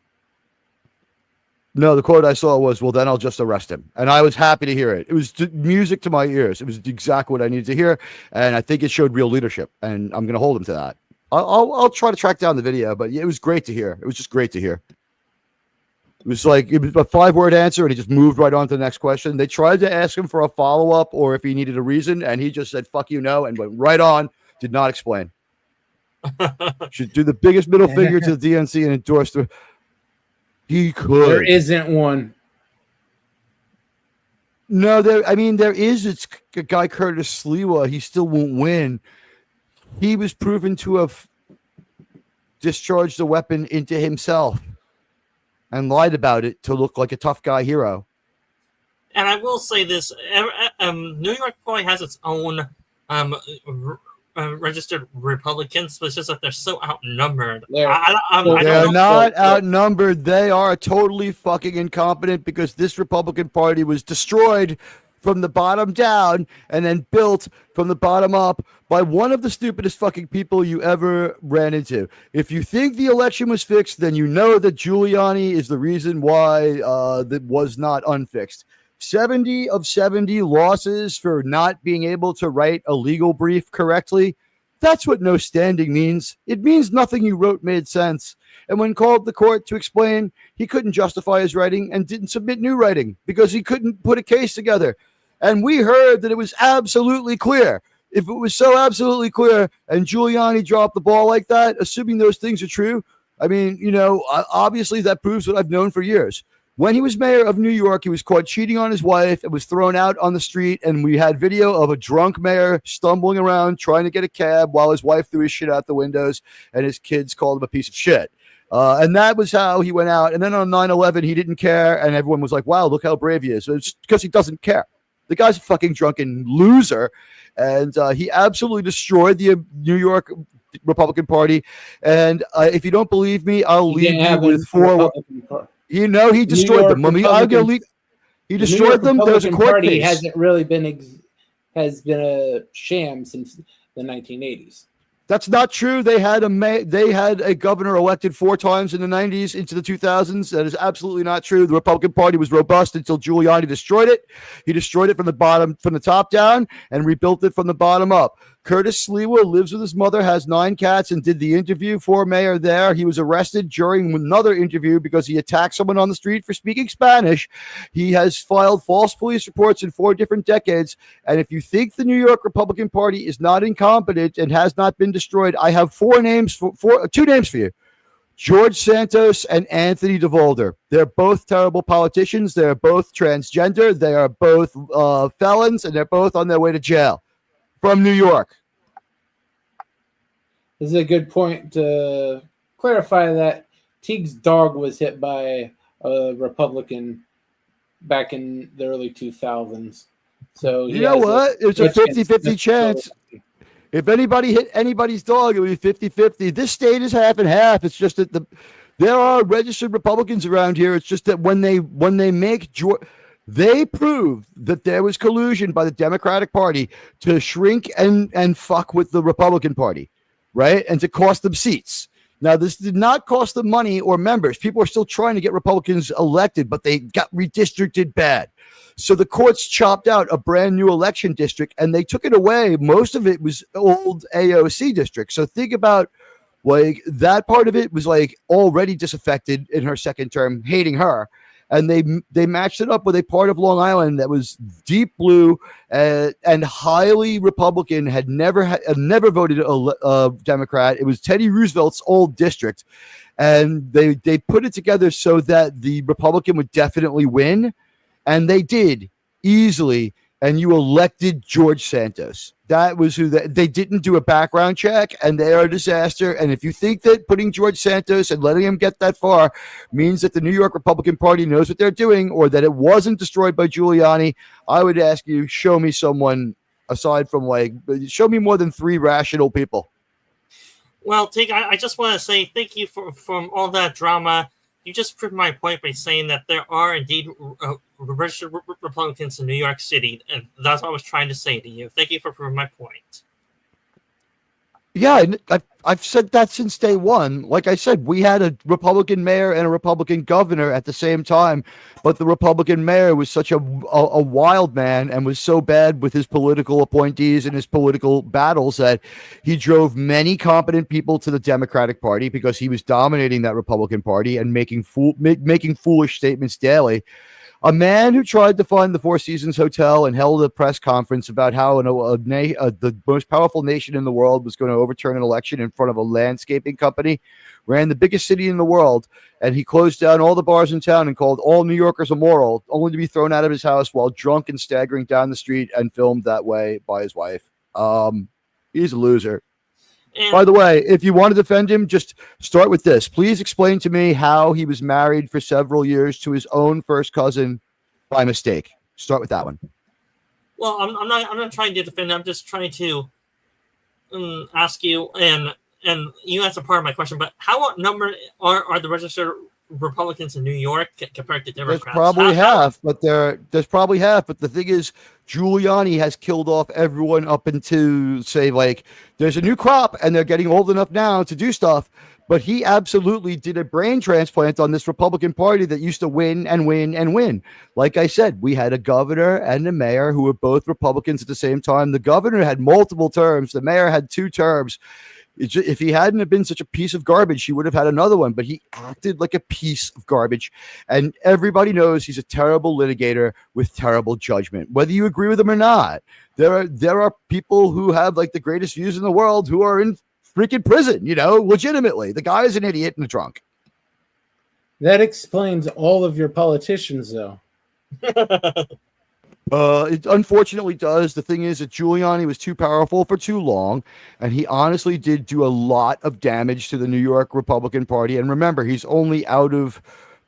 Speaker 3: No, the quote I saw was, well, then I'll just arrest him. And I was happy to hear it. It was music to my ears. It was exactly what I needed to hear. And I think it showed real leadership. And I'm going to hold him to that. I'll try to track down the video. But it was great to hear. It was just great to hear. It was a 5-word answer, and he just moved right on to the next question. They tried to ask him for a follow-up or if he needed a reason, and he just said, fuck you, no, and went right on, did not explain. Should do the biggest middle finger to the DNC and endorse the... He could.
Speaker 1: There isn't one.
Speaker 3: No, there is. It's a guy, Curtis Sliwa. He still won't win. He was proven to have discharged the weapon into himself and lied about it to look like a tough guy hero.
Speaker 2: And I will say this: New York probably has its own registered Republicans, but it's just that they're so outnumbered.
Speaker 3: They're not outnumbered. They are totally fucking incompetent because this Republican Party was destroyed from the bottom down and then built from the bottom up by one of the stupidest fucking people you ever ran into. If you think the election was fixed, then you know that Giuliani is the reason why that was not unfixed. 70 of 70 losses for not being able to write a legal brief correctly. That's what no standing means. It means nothing you wrote made sense. And when called the court to explain, he couldn't justify his writing and didn't submit new writing because he couldn't put a case together. And we heard that it was absolutely clear. If it was so absolutely clear and Giuliani dropped the ball like that, assuming those things are true, I mean, obviously that proves what I've known for years. When he was mayor of New York, he was caught cheating on his wife and was thrown out on the street. And we had video of a drunk mayor stumbling around trying to get a cab while his wife threw his shit out the windows and his kids called him a piece of shit. And that was how he went out. And then on 9/11, he didn't care. And everyone was like, wow, look how brave he is. It's because he doesn't care. The guy's a fucking drunken loser. And he absolutely destroyed the New York Republican Party. And if you don't believe me, I'll leave you with 4. He destroyed them. He destroyed them. There's a court case.
Speaker 1: Hasn't really been has been a sham since the 1980s.
Speaker 3: That's not true. They had a governor elected 4 times in the 90s into the 2000s. That is absolutely not true. The Republican Party was robust until Giuliani destroyed it. He destroyed it from the top down, and rebuilt it from the bottom up. Curtis Sliwa lives with his mother, has 9 cats, and did the interview for mayor there. He was arrested during another interview because he attacked someone on the street for speaking Spanish. He has filed false police reports in 4 different decades. And if you think the New York Republican Party is not incompetent and has not been destroyed, I have 2 names for you. George Santos and Anthony DeVolder. They're both terrible politicians. They're both transgender. They are both felons, and they're both on their way to jail. From New York.
Speaker 1: This is a good point to clarify that Teague's dog was hit by a Republican back in the early 2000s. So
Speaker 3: you know what? It's a 50-50 chance. If anybody hit anybody's dog, it would be 50-50. This state is half and half. It's just that there are registered Republicans around here. It's just that when they they proved that there was collusion by the Democratic Party to shrink and fuck with the Republican Party, right? And to cost them seats. Now, this did not cost them money or members. People are still trying to get Republicans elected, but they got redistricted bad. So the courts chopped out a brand new election district and they took it away. Most of it was old AOC districts. So think about like that part of it was like already disaffected in her second term, hating her. And they matched it up with a part of Long Island that was deep blue and highly Republican, had never voted a Democrat. It was Teddy Roosevelt's old district. And they put it together so that the Republican would definitely win. And they did easily. And you elected George Santos. That was who they didn't do a background check, and they are a disaster. And if you think that putting George Santos and letting him get that far means that the New York Republican Party knows what they're doing, or that it wasn't destroyed by Giuliani, I would ask you, show me someone aside from show me more than 3 rational people.
Speaker 2: Well, Tig, I just want to say thank you for all that drama. You just proved my point by saying that there are indeed registered Republicans in New York City, and that's what I was trying to say to you. Thank you for proving my point.
Speaker 3: Yeah, I've said that since day one. Like I said, we had a Republican mayor and a Republican governor at the same time, but the Republican mayor was such a wild man and was so bad with his political appointees and his political battles that he drove many competent people to the Democratic Party because he was dominating that Republican Party and making foolish statements daily. A man who tried to fund the Four Seasons Hotel and held a press conference about how the most powerful nation in the world was going to overturn an election in front of a landscaping company, ran the biggest city in the world, and he closed down all the bars in town and called all New Yorkers immoral, only to be thrown out of his house while drunk and staggering down the street and filmed that way by his wife. He's a loser. And by the way, if you want to defend him, just start with this. Please explain to me how he was married for several years to his own first cousin by mistake. Start with that one.
Speaker 2: Well, I'm not trying to defend him. I'm just trying to ask you, and you answer part of my question. But how number are the registered Republicans in New York compared to Democrats?
Speaker 3: There's probably half, but there's probably half. But the thing is, Giuliani has killed off everyone up into say there's a new crop and they're getting old enough now to do stuff. But he absolutely did a brain transplant on this Republican Party that used to win and win and win. Like I said, we had a governor and a mayor who were both Republicans at the same time. The governor had multiple terms. The mayor had 2 terms. If he hadn't have been such a piece of garbage, he would have had another one, but he acted like a piece of garbage. And everybody knows he's a terrible litigator with terrible judgment, whether you agree with him or not. There are people who have the greatest views in the world who are in freaking prison, legitimately. The guy is an idiot and a drunk.
Speaker 1: That explains all of your politicians, though.
Speaker 3: It unfortunately does. The thing is that Giuliani was too powerful for too long, and he honestly did do a lot of damage to the New York Republican Party. And remember, he's only out of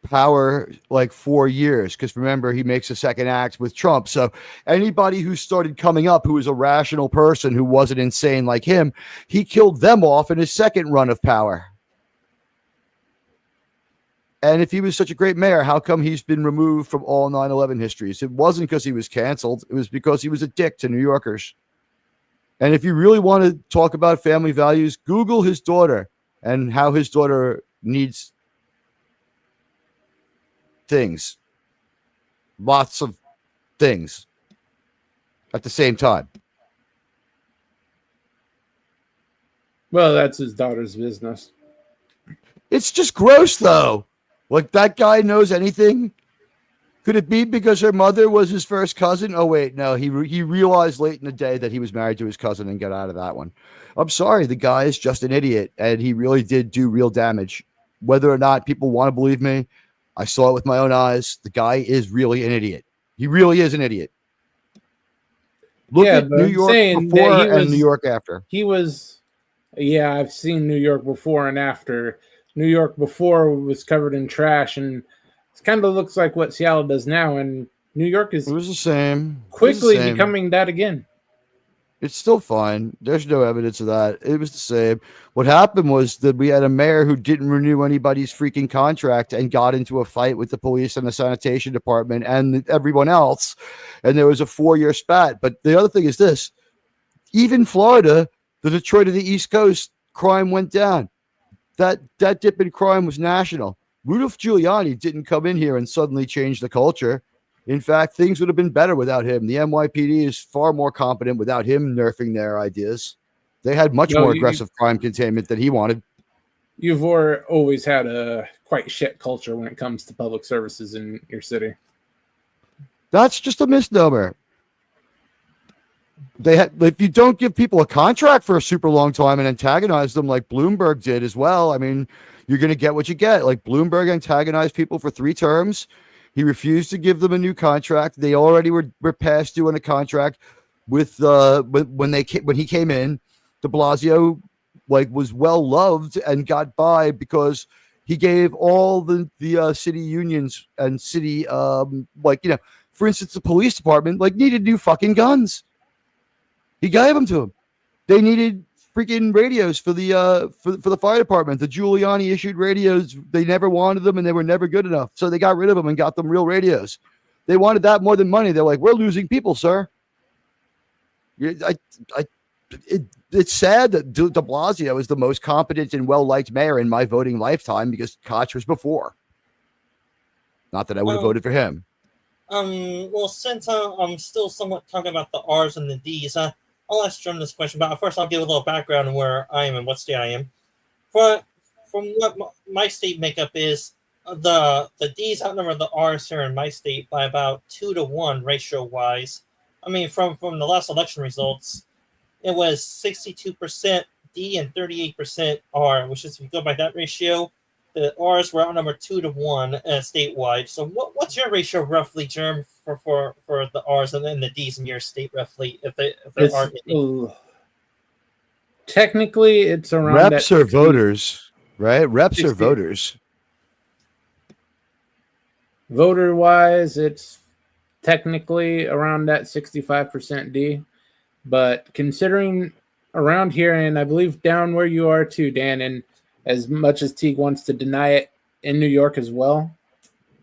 Speaker 3: power 4 years because remember, he makes a second act with Trump. So anybody who started coming up who was a rational person who wasn't insane like him, he killed them off in his second run of power. And if he was such a great mayor, how come he's been removed from all 9/11 histories? It wasn't because he was canceled. It was because he was a dick to New Yorkers. And if you really want to talk about family values, Google his daughter and how his daughter needs things. Lots of things at the same time.
Speaker 1: Well, that's his daughter's business.
Speaker 3: It's just gross, though. That guy knows anything? Could it be because her mother was his first cousin? Oh, wait, no. He realized late in the day that he was married to his cousin and got out of that one. I'm sorry. The guy is just an idiot, and he really did do real damage. Whether or not people want to believe me, I saw it with my own eyes. The guy is really an idiot. He really is an idiot. Look at New York before and New York after.
Speaker 1: I've seen New York before and after. New York before was covered in trash, and it kind of looks like what Seattle does now. And New York is
Speaker 3: it was the same.
Speaker 1: Quickly becoming that again.
Speaker 3: It's still fine. There's no evidence of that. It was the same. What happened was that we had a mayor who didn't renew anybody's freaking contract and got into a fight with the police and the sanitation department and everyone else. And there was a 4-year spat. But the other thing is this. Even Florida, the Detroit of the East Coast, crime went down. That dip in crime was national. Rudolph Giuliani didn't come in here and suddenly change the culture. In fact, things would have been better without him. The NYPD is far more competent without him nerfing their ideas. They had much more aggressive crime containment than he wanted.
Speaker 1: You've always had a quite shit culture when it comes to public services in your city.
Speaker 3: That's just a misnomer. If you don't give people a contract for a super long time and antagonize them like Bloomberg did as well, I mean, you're going to get what you get. Like Bloomberg antagonized people for 3 terms. He refused to give them a new contract. They already were past due on a contract with when he came in. De Blasio was well loved and got by because he gave all the city unions and city for instance, the police department needed new fucking guns. He gave them to them. They needed freaking radios for the fire department. The Giuliani issued radios. They never wanted them and they were never good enough. So they got rid of them and got them real radios. They wanted that more than money. They're like, we're losing people, sir. It's sad that de Blasio is the most competent and well-liked mayor in my voting lifetime because Koch was before. Not that I would have voted for him.
Speaker 2: Well, since I'm still somewhat talking about the R's and the D's, I'll ask Jim this question, but first I'll give a little background on where I am and what state I am. From what my state makeup is, the D's outnumber the R's here in my state by about 2-to-1 ratio-wise. I mean, from the last election results, it was 62% D and 38% R, which is, if you go by that ratio, the R's were outnumbered 2-to-1 statewide. So what's your ratio roughly, Germ, for the R's and then the D's in your state roughly, if there are any?
Speaker 1: Technically, it's around
Speaker 3: reps are voters, right? Reps 60. Are voters.
Speaker 1: Voter-wise, it's technically around that 65% D. But considering around here, and I believe down where you are too, Dan, and as much as Teague wants to deny it in New York as well,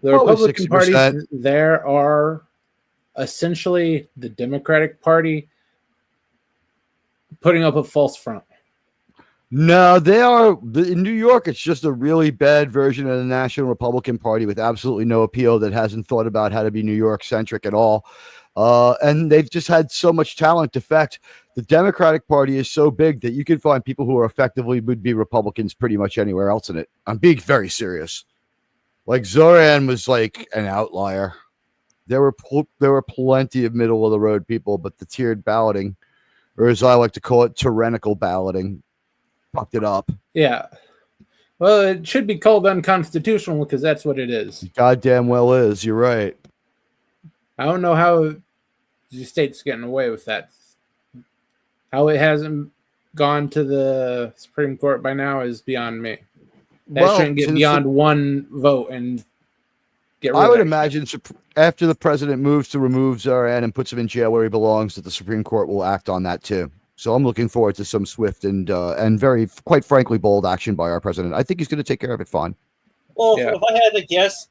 Speaker 1: the Republican
Speaker 3: 60%.
Speaker 1: parties there are essentially the Democratic Party putting up a false front.
Speaker 3: No, they are in New York. It's just a really bad version of the National Republican Party with absolutely no appeal that hasn't thought about how to be New York centric at all. And they've just had so much talent defect. The Democratic Party is so big that you can find people who are effectively would be Republicans pretty much anywhere else in it. I'm being very serious. Like Zoran was like an outlier. There were plenty of middle of the road people, but the tiered balloting, or as I like to call it, tyrannical balloting, fucked it up.
Speaker 1: Yeah. Well, it should be called unconstitutional because that's what it is.
Speaker 3: Goddamn well is. You're right.
Speaker 1: I don't know how the state's getting away with that. How it hasn't gone to the Supreme Court by now is beyond me. That shouldn't get beyond one vote and get rid of it. I would
Speaker 3: imagine after the president moves to remove Zoran and puts him in jail where he belongs, that the Supreme Court will act on that too. So I'm looking forward to some swift and very, quite frankly, bold action by our president. I think he's going to take care of it fine.
Speaker 2: Well, if I had to guess,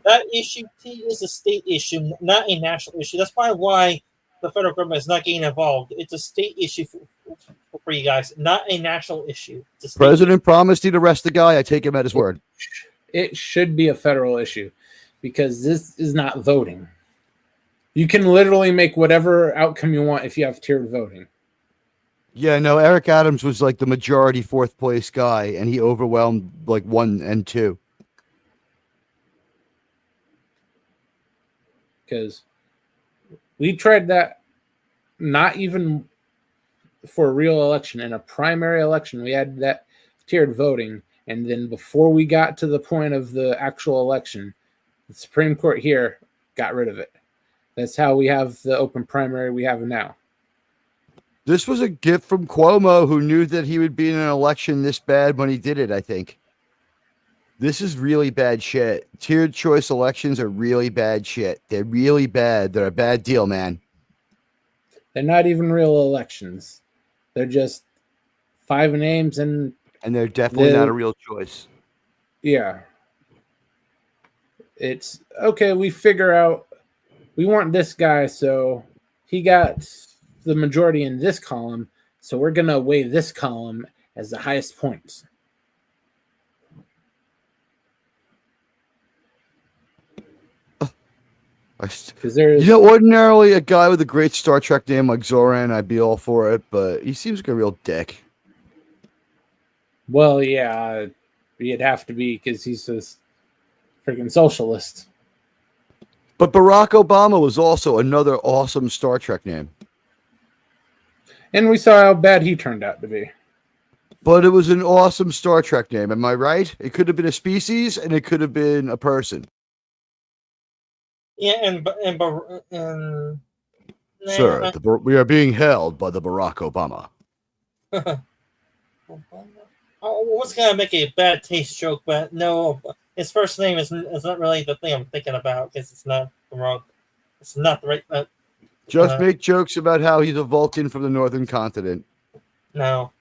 Speaker 2: that issue is a state issue, not a national issue. That's probably why the federal government is not getting involved. It's a state issue for you guys, not a national issue.
Speaker 3: President promised he'd arrest the guy. I take him at his word.
Speaker 1: It should be a federal issue because this is not voting. You can literally make whatever outcome you want if you have tiered voting.
Speaker 3: Yeah, no, Eric Adams was like the majority fourth place guy, and he overwhelmed like 1 and 2.
Speaker 1: Because we tried that not even for a real election. In a primary election, we had that tiered voting. And then before we got to the point of the actual election, the Supreme Court here got rid of it. That's how we have the open primary we have now.
Speaker 3: This was a gift from Cuomo, who knew that he would be in an election this bad when he did it, I think. This is really bad shit. Tiered choice elections are really bad shit. They're really bad. They're a bad deal, man.
Speaker 1: They're not even real elections. They're just 5 names, and
Speaker 3: they're definitely not a real choice.
Speaker 1: Yeah. It's okay. We figure out we want this guy, so he got the majority in this column, so we're gonna weigh this column as the highest points. Because there's,
Speaker 3: ordinarily a guy with a great Star Trek name like Zoran, I'd be all for it, but he seems like a real dick.
Speaker 1: Well, yeah, he'd have to be because he's this freaking socialist.
Speaker 3: But Barack Obama was also another awesome Star Trek name.
Speaker 1: And we saw how bad he turned out to be.
Speaker 3: But it was an awesome Star Trek name. Am I right? It could have been a species and it could have been a person.
Speaker 2: Yeah, and
Speaker 3: Sir, we are being held by the Barack Obama.
Speaker 2: I was gonna make a bad taste joke, but no, his first name is not really the thing I'm thinking about because it's not the wrong. It's not the right.
Speaker 3: Just make jokes about how he's a Vulcan from the northern continent.
Speaker 2: No,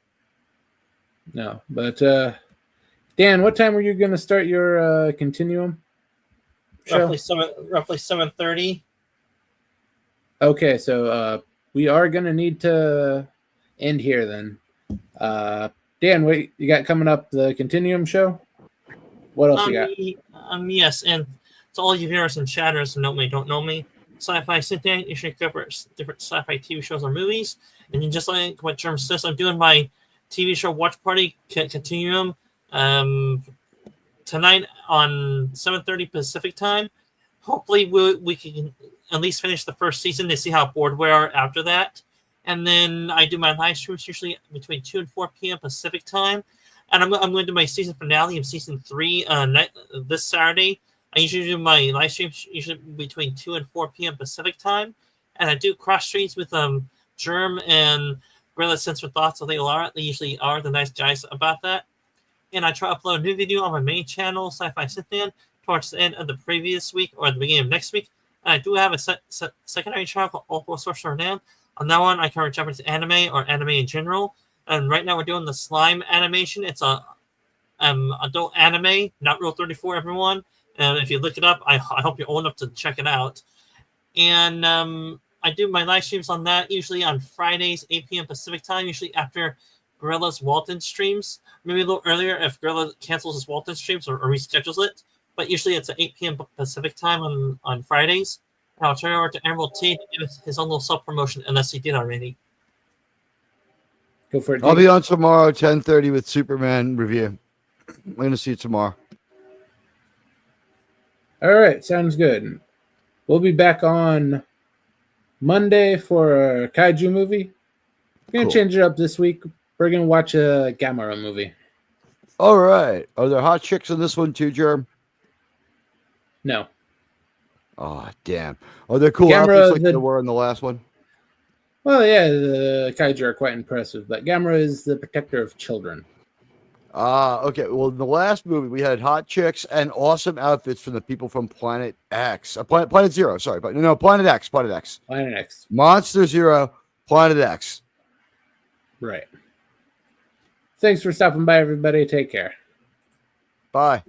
Speaker 1: but Dan, what time were you going to start your Continuum show?
Speaker 2: Roughly 7:30.
Speaker 1: Okay, so we are going to need to end here then. Dan, what you got coming up? The Continuum show? What else you got?
Speaker 2: Yes, and to all you viewers and chatters who know me, don't know me, Sci-Fi Sit-Down usually covers different sci-fi TV shows or movies. And just like what Germ says, I'm doing my TV show watch party Continuum tonight on 7:30 Pacific time. Hopefully we can at least finish the first season to see how bored we are after that. And then I do my live streams usually between 2 and 4 p.m. Pacific time. And I'm going to do my season finale of season 3 this Saturday. I usually do my live streams usually between 2 and 4 p.m. Pacific time. And I do cross streams with Germ and Gorilla Sensor Thoughts. So they usually are the nice guys about that. And I try to upload a new video on my main channel, Sci-Fi Sit-Down, towards the end of the previous week or the beginning of next week. And I do have a secondary channel called Opal Sorcerer Now. On that one, I cover Japanese anime or anime in general. And right now we're doing the slime animation. It's a adult anime, not Rule 34, everyone. And if you look it up, I hope you're old enough to check it out. And I do my live streams on that usually on Fridays, 8 p.m. Pacific time, usually after Gorilla's Walton streams. Maybe a little earlier if Gorilla cancels his Walton streams or reschedules it. But usually it's at 8 p.m. Pacific time on Fridays. And I'll turn it over to Emerald T to give his own little self-promotion unless he did already.
Speaker 1: Go for it.
Speaker 3: I'll be on tomorrow, 10:30 with Superman review. I'm going to see you tomorrow.
Speaker 1: All right, sounds good. We'll be back on Monday for a kaiju movie. We're going to change it up this week. We're going to watch a Gamera movie.
Speaker 3: All right. Are there hot chicks in this one too, Germ?
Speaker 1: No.
Speaker 3: Oh, damn. Are there cool
Speaker 1: Gamera,
Speaker 3: outfits like there were in the last one?
Speaker 1: Well, yeah, the kaiju are quite impressive, but Gamera is the protector of children.
Speaker 3: Okay. Well, in the last movie, we had hot chicks and awesome outfits from the people from Planet X. Planet Zero, sorry. But no, Planet X. Planet X.
Speaker 1: Planet X.
Speaker 3: Monster Zero, Planet X.
Speaker 1: Right. Thanks for stopping by, everybody. Take care.
Speaker 3: Bye.